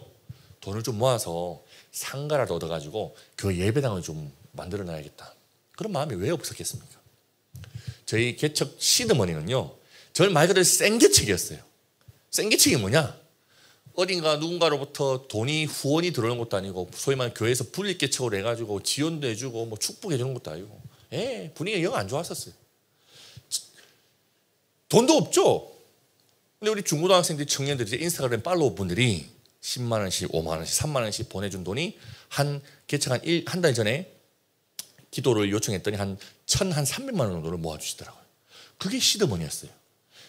돈을 좀 모아서 상가라도 얻어가지고 그 예배당을 좀 만들어 놔야겠다. 그런 마음이 왜 없었겠습니까? 저희 개척 시드머니는요, 저는 말 그대로 생개척이었어요. 생개척이 뭐냐? 어딘가 누군가로부터 돈이 후원이 들어오는 것도 아니고 소위 말하는 교회에서 분립개척을 해가지고 지원도 해주고 뭐 축복해 주는 것도 아니고 분위기가 영 안 좋았었어요. 돈도 없죠. 근데 우리 중고등학생들 청년들이 인스타그램 팔로워 분들이 10만 원씩 5만 원씩 3만 원씩 보내준 돈이 한 개척 한 달 전에 기도를 요청했더니 한 300만 원 정도를 모아주시더라고요. 그게 시드머니였어요.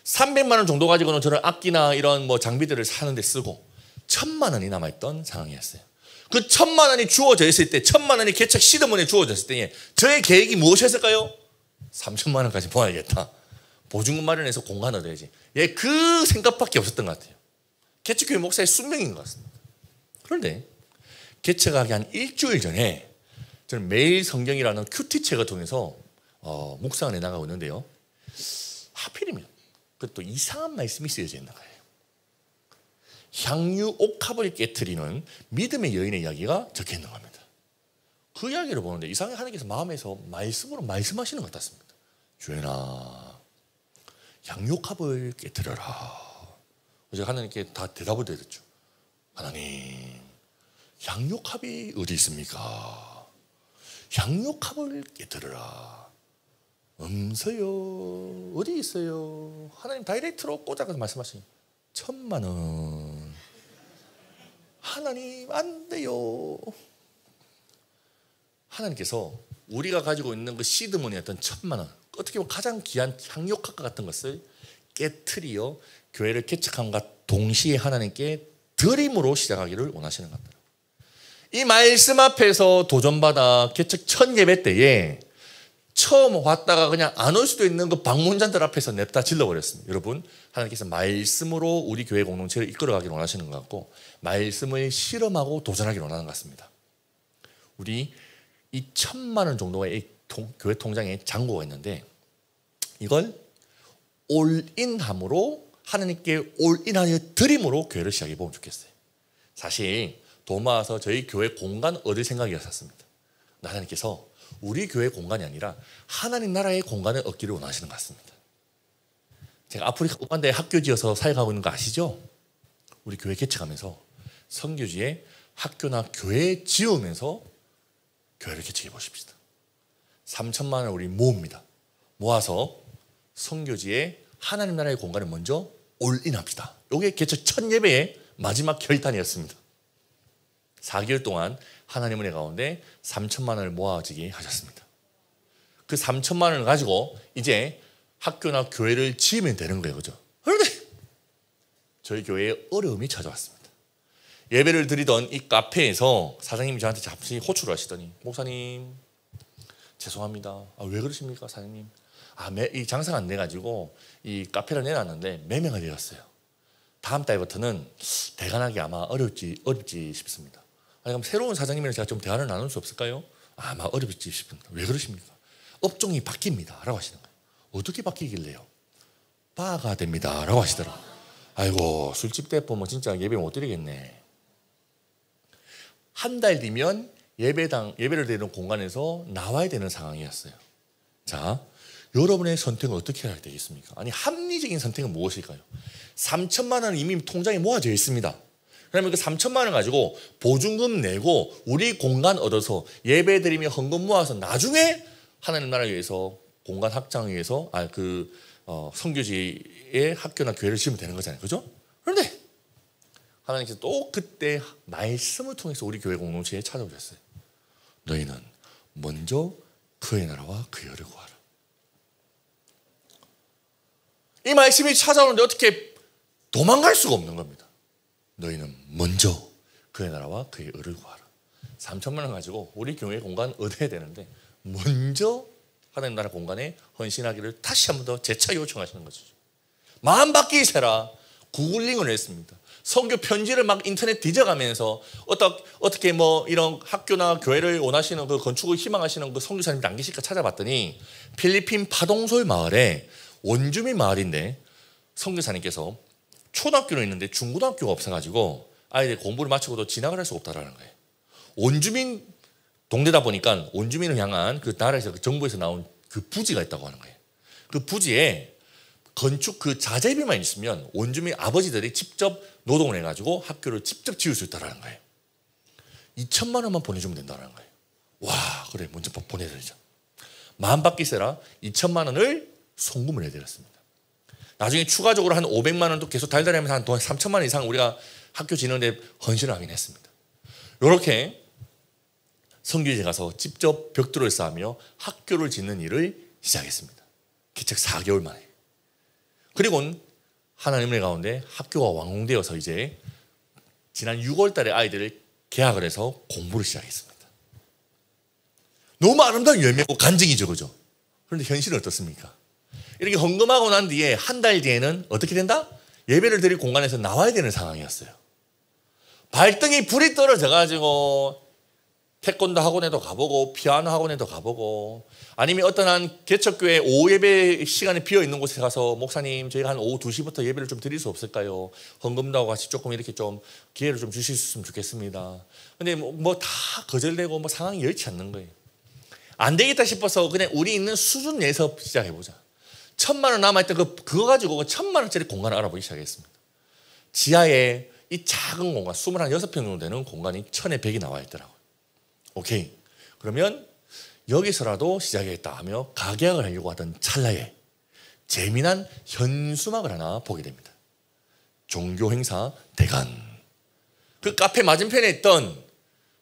300만 원 정도 가지고는 저는 악기나 이런 뭐 장비들을 사는데 쓰고 1,000만 원이 남아있던 상황이었어요. 그 1,000만 원이 주어져 있을 때 1,000만 원이 개척 시드머니에 주어졌을 때 저의 계획이 무엇이었을까요? 3,000만 원까지 모아야겠다. 보증금 마련해서 공간 얻어야지. 그 생각밖에 없었던 것 같아요. 개척교회 목사의 숙명인 것 같습니다. 그런데 개척하기 한 일주일 전에 저는 매일 성경이라는 큐티책을 통해서 묵상을 해나가고 있는데요. 하필이면 그것도 이상한 말씀이 쓰여져 있는 거예요. 향유 옥합을 깨트리는 믿음의 여인의 이야기가 적혀 있는 겁니다. 그 이야기를 보는데 이상하게 하나님께서 마음에서 말씀으로 말씀하시는 것 같습니다. 주연아, 향유 옥합을 깨트려라. 그래서 하나님께 다 대답을 드렸죠. 하나님, 향유 옥합이 어디 있습니까? 향유 옥합을 깨트려라. 없어요. 어디 있어요? 하나님 다이렉트로 꽂아서 말씀하시니 1,000만 원. 하나님 안 돼요. 하나님께서 우리가 가지고 있는 그 시드머니였던 1,000만 원, 어떻게 보면 가장 귀한 향유값과 같은 것을 깨트리어 교회를 개척함과 동시에 하나님께 드림으로 시작하기를 원하시는 것 같아요. 이 말씀 앞에서 도전받아 개척 첫 예배 때에 처음 왔다가 그냥 안 올 수도 있는 그 방문자들 앞에서 냅다 질러버렸습니다. 여러분, 하나님께서 말씀으로 우리 교회 공동체를 이끌어가기를 원하시는 것 같고 말씀을 실험하고 도전하기를 원하는 것 같습니다. 우리 이 1,000만 원 정도의 교회 통장에 잔고가 있는데 이걸 올인함으로 하나님께 올인하여 드림으로 교회를 시작해 보면 좋겠어요. 사실 돈 모아서 저희 교회 공간 얻을 생각이었습니다. 하나님께서 우리 교회 공간이 아니라 하나님 나라의 공간을 얻기를 원하시는 것 같습니다. 제가 아프리카 우간다에 학교 지어서 사역하고 있는 거 아시죠? 우리 교회 개척하면서 선교지에 학교나 교회 지으면서 교회를 개척해 보십시다. 3,000만 원을 우리 모읍니다. 모아서 선교지에 하나님 나라의 공간을 먼저 올인합시다. 이게 개척 첫 예배의 마지막 결단이었습니다. 4개월 동안 하나님 은혜 가운데 3,000만 원을 모아지게 하셨습니다. 그 3,000만 원을 가지고 이제 학교나 교회를 지으면 되는 거예요. 그죠? 그런데 저희 교회에 어려움이 찾아왔습니다. 예배를 드리던 이 카페에서 사장님이 저한테 잠시 호출을 하시더니 목사님 죄송합니다. 왜 그러십니까 사장님? 이 장사가 안 돼가지고 이 카페를 내놨는데 매매가 되었어요. 다음 달부터는 대관하기 아마 어렵지 싶습니다. 그럼 새로운 사장님이랑 제가 좀 대화를 나눌 수 없을까요? 아마 어렵지 싶습니다. 왜 그러십니까? 업종이 바뀝니다 라고 하시는 거예요. 어떻게 바뀌길래요? 바가 됩니다 라고 하시더라고요. 아이고 술집 대포 진짜 예배 못 드리겠네. 한 달 뒤면 예배를 드리는 공간에서 나와야 되는 상황이었어요. 자, 여러분의 선택은 어떻게 해야 되겠습니까? 아니 합리적인 선택은 무엇일까요? 3,000만 원은 이미 통장에 모아져 있습니다. 그러면 그 3,000만 원 가지고 보증금 내고 우리 공간 얻어서 예배 드리며 헌금 모아서 나중에 하나님 나라를 위해서 공간 확장을 위해서 선교지의 학교나 교회를 지으면 되는 거잖아요. 그죠? 그런데 하나님께서 또 그때 말씀을 통해서 우리 교회 공동체에 찾아오셨어요. 너희는 먼저 그의 나라와 그의 의를 구하라. 이 말씀이 찾아오는데 어떻게 도망갈 수가 없는 겁니다. 너희는 먼저 그의 나라와 그의 의를 구하라. 3,000만 원 가지고 우리 교회 공간 얻어야 되는데 먼저 하나님 나라 공간에 헌신하기를 다시 한 번 더 재차 요청하시는 거죠. 마음 바뀌세라 구글링을 했습니다. 선교 편지를 막 인터넷 뒤져가면서 어떻게 뭐 이런 학교나 교회를 원하시는 그 건축을 희망하시는 그 선교사님들 안 계실까 찾아봤더니 필리핀 파동솔 마을에 원주민 마을인데 선교사님께서 초등학교는 있는데 중고등학교가 없어가지고 아이들 공부를 마치고도 진학을 할 수가 없다라는 거예요. 원주민 동네다 보니까 원주민을 향한 그 나라에서 그 정부에서 나온 그 부지가 있다고 하는 거예요. 그 부지에 건축 그 자재비만 있으면 원주민 아버지들이 직접 노동을 해가지고 학교를 직접 지을 수 있다는 거예요. 2천만 원만 보내주면 된다는 거예요. 와, 그래, 먼저 보내드리자. 마음 바뀌세라 2천만 원을 송금을 해드렸습니다. 나중에 추가적으로 한 500만 원도 계속 달달이 하면서 한 돈 3천만 원 이상 우리가 학교 짓는데 헌신을 하긴 했습니다. 이렇게 선교지에 가서 직접 벽돌을 쌓으며 학교를 짓는 일을 시작했습니다. 개척 4개월 만에. 그리고 하나님의 가운데 학교가 완공되어서 이제 지난 6월 달에 아이들을 개학을 해서 공부를 시작했습니다. 너무 아름다운 열매고 간증이죠, 그죠? 그런데 현실은 어떻습니까? 이렇게 헌금하고 난 뒤에 한 달 뒤에는 어떻게 된다? 예배를 드릴 공간에서 나와야 되는 상황이었어요. 발등이 불이 떨어져가지고 태권도 학원에도 가보고 피아노 학원에도 가보고 아니면 어떤 한 개척교회 오후 예배 시간에 비어있는 곳에 가서 목사님 저희가 한 오후 2시부터 예배를 좀 드릴 수 없을까요? 헌금도 하고 같이 조금 이렇게 좀 기회를 좀 주실 수 있으면 좋겠습니다. 근데 뭐 다 거절되고 뭐 상황이 여의치 않는 거예요. 안 되겠다 싶어서 그냥 우리 있는 수준 내에서 시작해보자. 1,000만 원 남아있던 그거 가지고 1,000만 원짜리 공간을 알아보기 시작했습니다. 지하에 이 작은 공간 26평 정도 되는 공간이 1,100이 나와 있더라고요. 오케이. 그러면 여기서라도 시작했다 하며 가계약을 하려고 하던 찰나에 재미난 현수막을 하나 보게 됩니다. 종교행사 대관. 그 카페 맞은편에 있던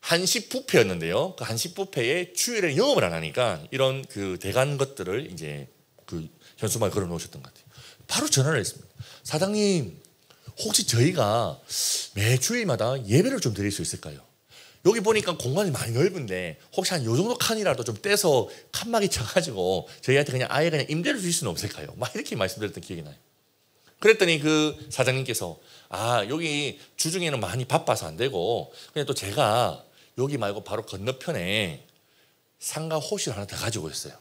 한식 뷔페였는데요. 그 한식 뷔페에 주일에 영업을 안 하니까 이런 그 대관 것들을 이제 그 현수막에 걸어 놓으셨던 것 같아요. 바로 전화를 했습니다. 사장님, 혹시 저희가 매 주일마다 예배를 좀 드릴 수 있을까요? 여기 보니까 공간이 많이 넓은데 혹시 한 요 정도 칸이라도 좀 떼서 칸막이 쳐가지고 저희한테 그냥 아예 그냥 임대를 주실 수는 없을까요? 막 이렇게 말씀드렸던 기억이 나요. 그랬더니 그 사장님께서 여기 주중에는 많이 바빠서 안 되고 그냥 또 제가 여기 말고 바로 건너편에 상가 호실 하나 더 가지고 있어요.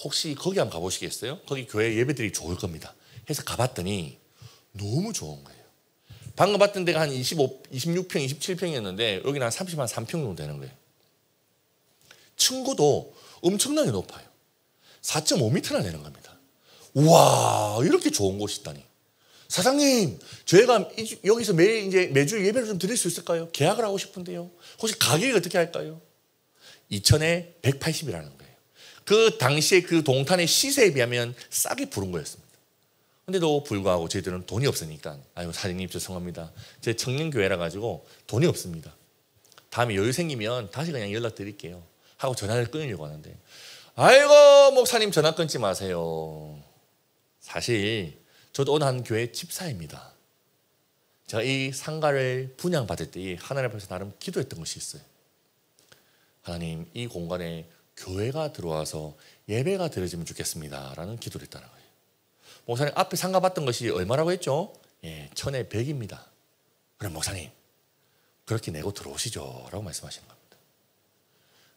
혹시 거기 한번 가보시겠어요? 거기 교회 예배드리기 좋을 겁니다. 해서 가봤더니 너무 좋은 거예요. 방금 봤던 데가 한 26평, 27평이었는데 여기는 한 33평 정도 되는 거예요. 층고도 엄청나게 높아요. 4.5m나 되는 겁니다. 우와, 이렇게 좋은 곳이 있다니. 사장님, 저희가 여기서 매주 예배를 좀 드릴 수 있을까요? 계약을 하고 싶은데요. 혹시 가격이 어떻게 할까요? 2천에 180이라는 거예요. 그 당시에 그 동탄의 시세에 비하면 싸게 부른 거였습니다. 근데도 불구하고 저희들은 돈이 없으니까 아유 사장님 죄송합니다. 제 청년교회라 가지고 돈이 없습니다. 다음에 여유 생기면 다시 그냥 연락드릴게요. 하고 전화를 끊으려고 하는데 아이고 목사님 전화 끊지 마세요. 사실 저도 어느 한 교회 집사입니다. 제가 이 상가를 분양받을 때 하나님 앞에서 나름 기도했던 것이 있어요. 하나님 이 공간에 교회가 들어와서 예배가 드려지면 좋겠습니다 라는 기도를 했다는 거예요. 목사님 앞에 상가 받던 것이 얼마라고 했죠? 1,000에 100입니다. 그럼 목사님 그렇게 내고 들어오시죠 라고 말씀하시는 겁니다.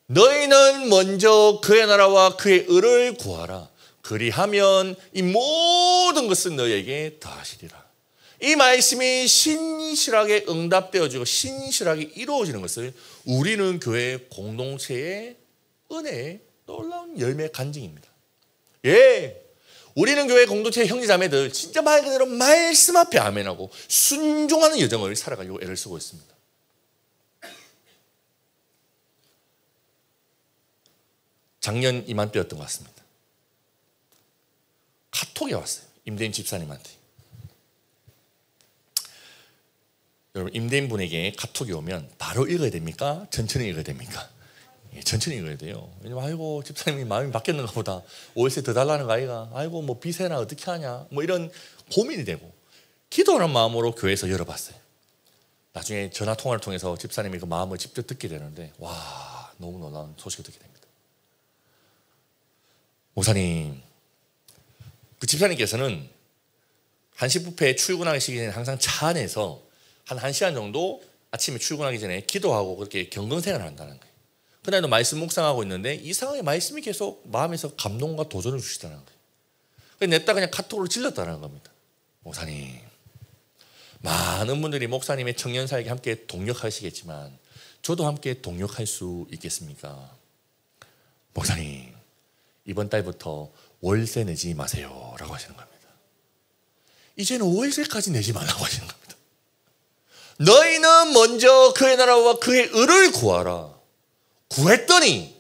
너희는 먼저 그의 나라와 그의 의를 구하라. 그리하면 이 모든 것은 너희에게 더하시리라. 이 말씀이 신실하게 응답되어지고 신실하게 이루어지는 것을 우리는 교회 공동체의 은혜의 놀라운 열매 간증입니다. 우리는 교회 공동체 형제자매들 진짜 말 그대로 말씀 앞에 아멘하고 순종하는 여정을 살아가려고 애를 쓰고 있습니다. 작년 이맘때였던 것 같습니다. 카톡이 왔어요. 임대인 집사님한테. 여러분 임대인분에게 카톡이 오면 바로 읽어야 됩니까? 천천히 읽어야 됩니까? 천천히 읽어야 돼요. 왜냐면 아이고 집사님이 마음이 바뀌었는가 보다. 월세 더 달라는 거 아이가. 아이고 뭐 비세나 어떻게 하냐. 뭐 이런 고민이 되고 기도하는 마음으로 교회에서 열어봤어요. 나중에 전화 통화를 통해서 집사님이 그 마음을 직접 듣게 되는데 와 너무 놀라운 소식을 듣게 됩니다. 목사님, 그 집사님께서는 한식 뷔페에 출근하기 전에 항상 차 안에서 한 1시간 정도 아침에 출근하기 전에 기도하고 그렇게 경건생활을 한다는 거예요. 그날도 말씀 묵상하고 있는데 이상하게 말씀이 계속 마음에서 감동과 도전을 주시다는 거예요. 그래서 냈다 그냥 카톡으로 질렀다는 겁니다. 목사님, 많은 분들이 목사님의 청년사역에 함께 동력하시겠지만 저도 함께 동력할 수 있겠습니까? 목사님, 이번 달부터 월세 내지 마세요 라고 하시는 겁니다. 이제는 월세까지 내지 말라고 하시는 겁니다. 너희는 먼저 그의 나라와 그의 의를 구하라. 구했더니,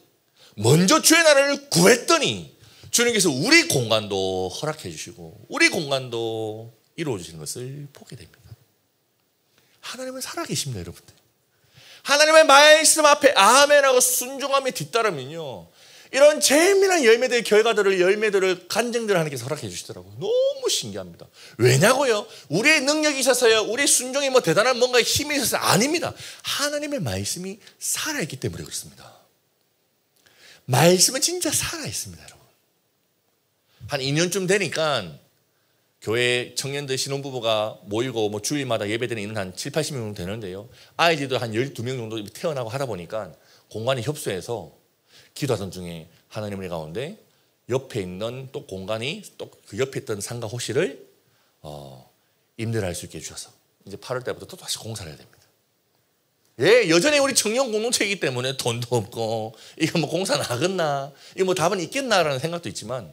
먼저 주의 나라를 구했더니 주님께서 우리 공간도 허락해 주시고 우리 공간도 이루어 주시는 것을 보게 됩니다. 하나님은 살아계십니다, 여러분들. 하나님의 말씀 앞에 아멘하고 순종함에 뒤따르면요, 이런 재미난 열매들을 간증들을 하나님께서 허락해 주시더라고요. 너무 신기합니다. 왜냐고요? 우리의 능력이 있어서요, 우리의 순종이 뭐 대단한 뭔가 힘이 있어서 아닙니다. 하나님의 말씀이 살아있기 때문에 그렇습니다. 말씀은 진짜 살아있습니다, 여러분. 한 2년쯤 되니까 교회 청년들 신혼부부가 모이고 뭐 주일마다 예배드리는 한 7, 80명 정도 되는데요, 아이들도 한 12명 정도 태어나고 하다 보니까 공간이 협소해서 기도하던 중에 하나님 은혜 가운데 옆에 있는 또 공간이 또 그 옆에 있던 상가 호실을 임대를 할 수 있게 해주셔서 이제 8월 달부터 또 다시 공사를 해야 됩니다. 예, 여전히 우리 청년 공동체이기 때문에 돈도 없고 이거 뭐 공사 나겠나, 이거 뭐 답은 있겠나라는 생각도 있지만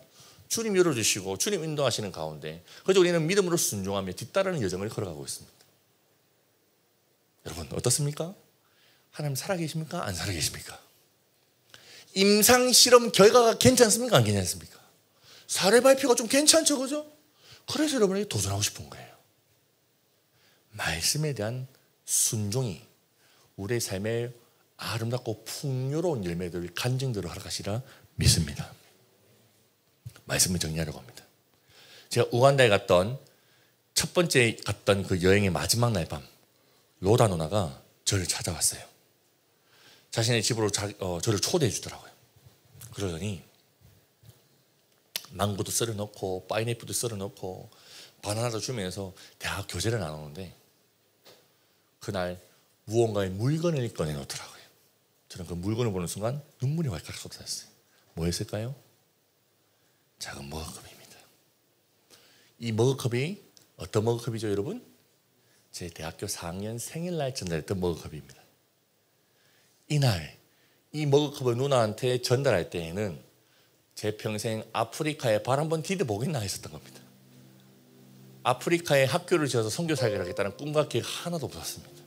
주님 열어주시고 주님 인도하시는 가운데 그래서 우리는 믿음으로 순종하며 뒤따르는 여정을 걸어가고 있습니다. 여러분 어떻습니까? 하나님 살아계십니까? 안 살아계십니까? 임상실험 결과가 괜찮습니까? 안 괜찮습니까? 사례 발표가 좀 괜찮죠, 그죠? 그래서 여러분에게 도전하고 싶은 거예요. 말씀에 대한 순종이 우리의 삶에 아름답고 풍요로운 열매들, 간증들을 허락하시라 믿습니다. 말씀을 정리하려고 합니다. 제가 우간다에 갔던 첫 번째 갔던 그 여행의 마지막 날 밤, 로다 누나가 저를 찾아왔어요. 자신의 집으로 저를 초대해 주더라고요. 그러더니 망고도 썰어 넣고 파인애플도 썰어 넣고 바나나도 주면서 대학 교제를 나누는데 그날 무언가의 물건을 꺼내 놓더라고요. 저는 그 물건을 보는 순간 눈물이 왈칵 쏟아졌어요. 뭐였을까요? 작은 머그컵입니다. 이 머그컵이 어떤 머그컵이죠, 여러분? 제 대학교 4학년 생일날 전달했던 머그컵입니다. 이날 이 머그컵을 누나한테 전달할 때에는 제 평생 아프리카에 발 한번 디뎌보겠나 했었던 겁니다. 아프리카에 학교를 지어서 선교사역을 하겠다는 꿈과 계획 하나도 없었습니다.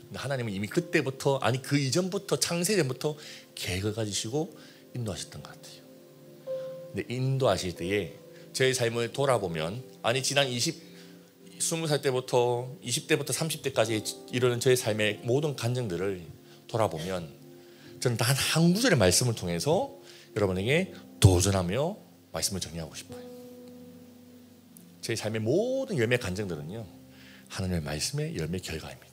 근데 하나님은 이미 그때부터, 아니 그 이전부터, 창세전부터 계획을 가지시고 인도하셨던 것 같아요. 근데 인도하실 때에 저의 삶을 돌아보면, 아니 지난 20살 때부터 20대부터 30대까지 이르는 저의 삶의 모든 간증들을 돌아보면 저는 단 한 구절의 말씀을 통해서 여러분에게 도전하며 말씀을 정리하고 싶어요. 제 삶의 모든 열매 간증들은요, 하나님의 말씀의 열매 결과입니다.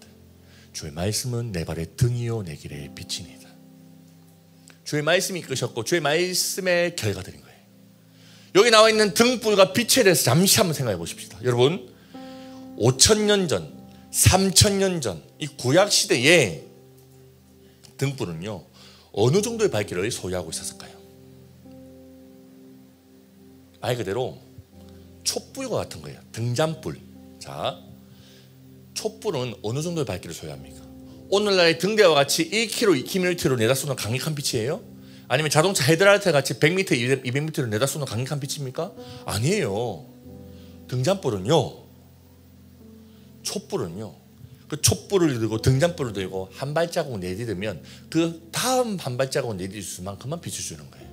주의 말씀은 내 발의 등이요 내 길의 빛이니이다. 주의 말씀이 이끄셨고 주의 말씀의 결과들인 거예요. 여기 나와 있는 등불과 빛에 대해서 잠시 한번 생각해 보십시다. 여러분 5,000년 전, 3,000년 전 이 구약 시대에 등불은요 어느 정도의 밝기를 소유하고 있었을까요? 말 그대로 촛불과 같은 거예요. 등잔불. 자, 촛불은 어느 정도의 밝기를 소유합니까? 오늘날의 등대와 같이 1km, 2km로 내다 쏘는 강력한 빛이에요? 아니면 자동차 헤드라이트 같이 100m, 200m로 내다 쏘는 강력한 빛입니까? 아니에요. 등잔불은요, 촛불은요, 그 촛불을 들고 등잔불을 들고 한 발자국 내디디면 그 다음 한 발자국 내디딜 수만큼만 빛을 주는 거예요.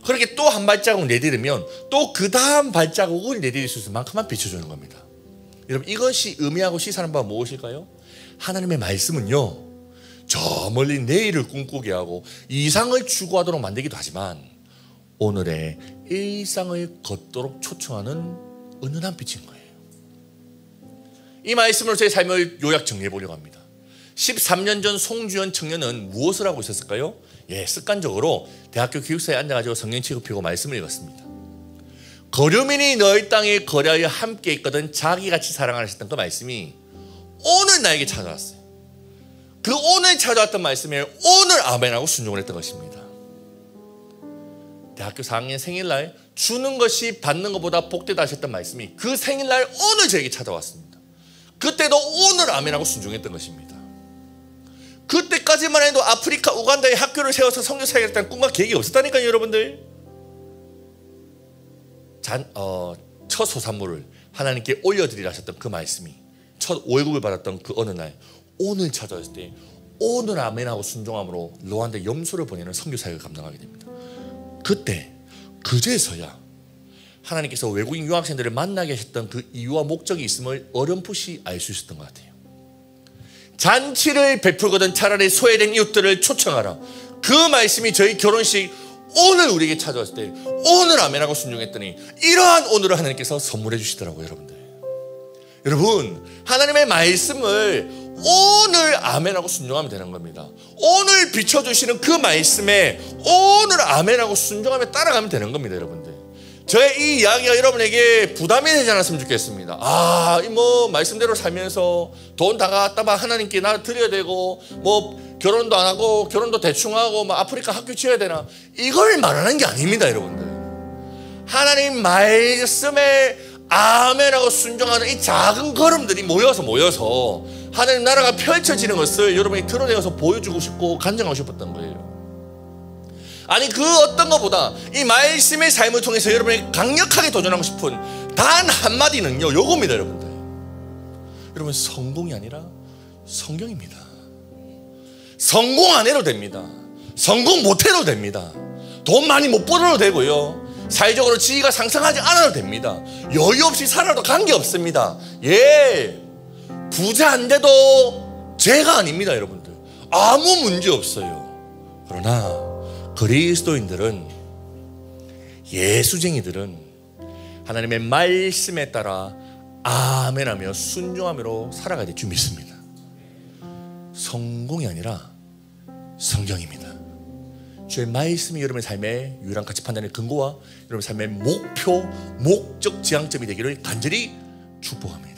그렇게 또 한 발자국 내디디면 또 그 다음 발자국을 내디딜 수만큼만 빛을 주는 겁니다. 여러분 이것이 의미하고 시사하는 바가 무엇일까요? 하나님의 말씀은요 저 멀리 내일을 꿈꾸게 하고 이상을 추구하도록 만들기도 하지만 오늘의 일상을 걷도록 초청하는 은은한 빛인 거예요. 이 말씀으로 제 삶을 요약 정리해 보려고 합니다. 13년 전 송주연 청년은 무엇을 하고 있었을까요? 습관적으로 대학교 기숙사에 앉아가지고 성경 책을 펴고 말씀을 읽었습니다. 거류민이 너희 땅에 거리하여 함께 있거든 자기같이 사랑하셨던 그 말씀이 오늘 나에게 찾아왔어요. 그 오늘 찾아왔던 말씀에 오늘 아멘하고 순종을 했던 것입니다. 대학교 4학년 생일날 주는 것이 받는 것보다 복되다 하셨던 말씀이 그 생일날 오늘 저에게 찾아왔습니다. 그때도 오늘 아멘하고 순종했던 것입니다. 그때까지만 해도 아프리카 우간다에 학교를 세워서 선교 사역했다는 꿈과 계획이 없었다니까요, 여러분들. 첫 소산물을 하나님께 올려드리라 하셨던 그 말씀이 첫 월급을 받았던 그 어느 날 오늘 찾아왔을 때 오늘 아멘하고 순종함으로 루안다 염소를 보내는 선교 사역을 감당하게 됩니다. 그때 그제서야 하나님께서 외국인 유학생들을 만나게 하셨던 그 이유와 목적이 있음을 어렴풋이 알 수 있었던 것 같아요. 잔치를 베풀거든 차라리 소외된 이웃들을 초청하라. 그 말씀이 저희 결혼식 오늘 우리에게 찾아왔을 때 오늘 아멘하고 순종했더니 이러한 오늘을 하나님께서 선물해 주시더라고요. 여러분 하나님의 말씀을 오늘 아멘하고 순종하면 되는 겁니다. 오늘 비춰주시는 그 말씀에 오늘 아멘하고 순종하며 따라가면 되는 겁니다. 여러분들 저의 이 이야기가 여러분에게 부담이 되지 않았으면 좋겠습니다. 말씀대로 살면서 돈 다 갖다 봐 하나님께 나 드려야 되고 결혼도 안 하고 결혼도 대충 하고 아프리카 학교 지어야 되나 이걸 말하는 게 아닙니다. 여러분들 하나님 말씀에 아멘하고 순종하는 이 작은 걸음들이 모여서 하나님 나라가 펼쳐지는 것을 여러분이 드러내서 보여주고 싶고 간증하고 싶었던 거예요. 아니 그 어떤 것보다 이 말씀의 삶을 통해서 여러분이 강력하게 도전하고 싶은 단 한마디는요 요겁니다. 여러분 성공이 아니라 성경입니다. 성공 안 해도 됩니다. 성공 못 해도 됩니다. 돈 많이 못 벌어도 되고요. 사회적으로 지위가 상승하지 않아도 됩니다. 여유 없이 살아도 관계없습니다. 부자 안 돼도 죄가 아닙니다. 여러분들 아무 문제 없어요. 그러나 그리스도인들은 예수쟁이들은 하나님의 말씀에 따라 아멘하며 순종하며 살아가야 될 줄 믿습니다. 성공이 아니라 성경입니다. 주의 말씀이 여러분의 삶의 유일한 가치 판단의 근거와 여러분의 삶의 목표, 목적, 지향점이 되기를 간절히 축복합니다.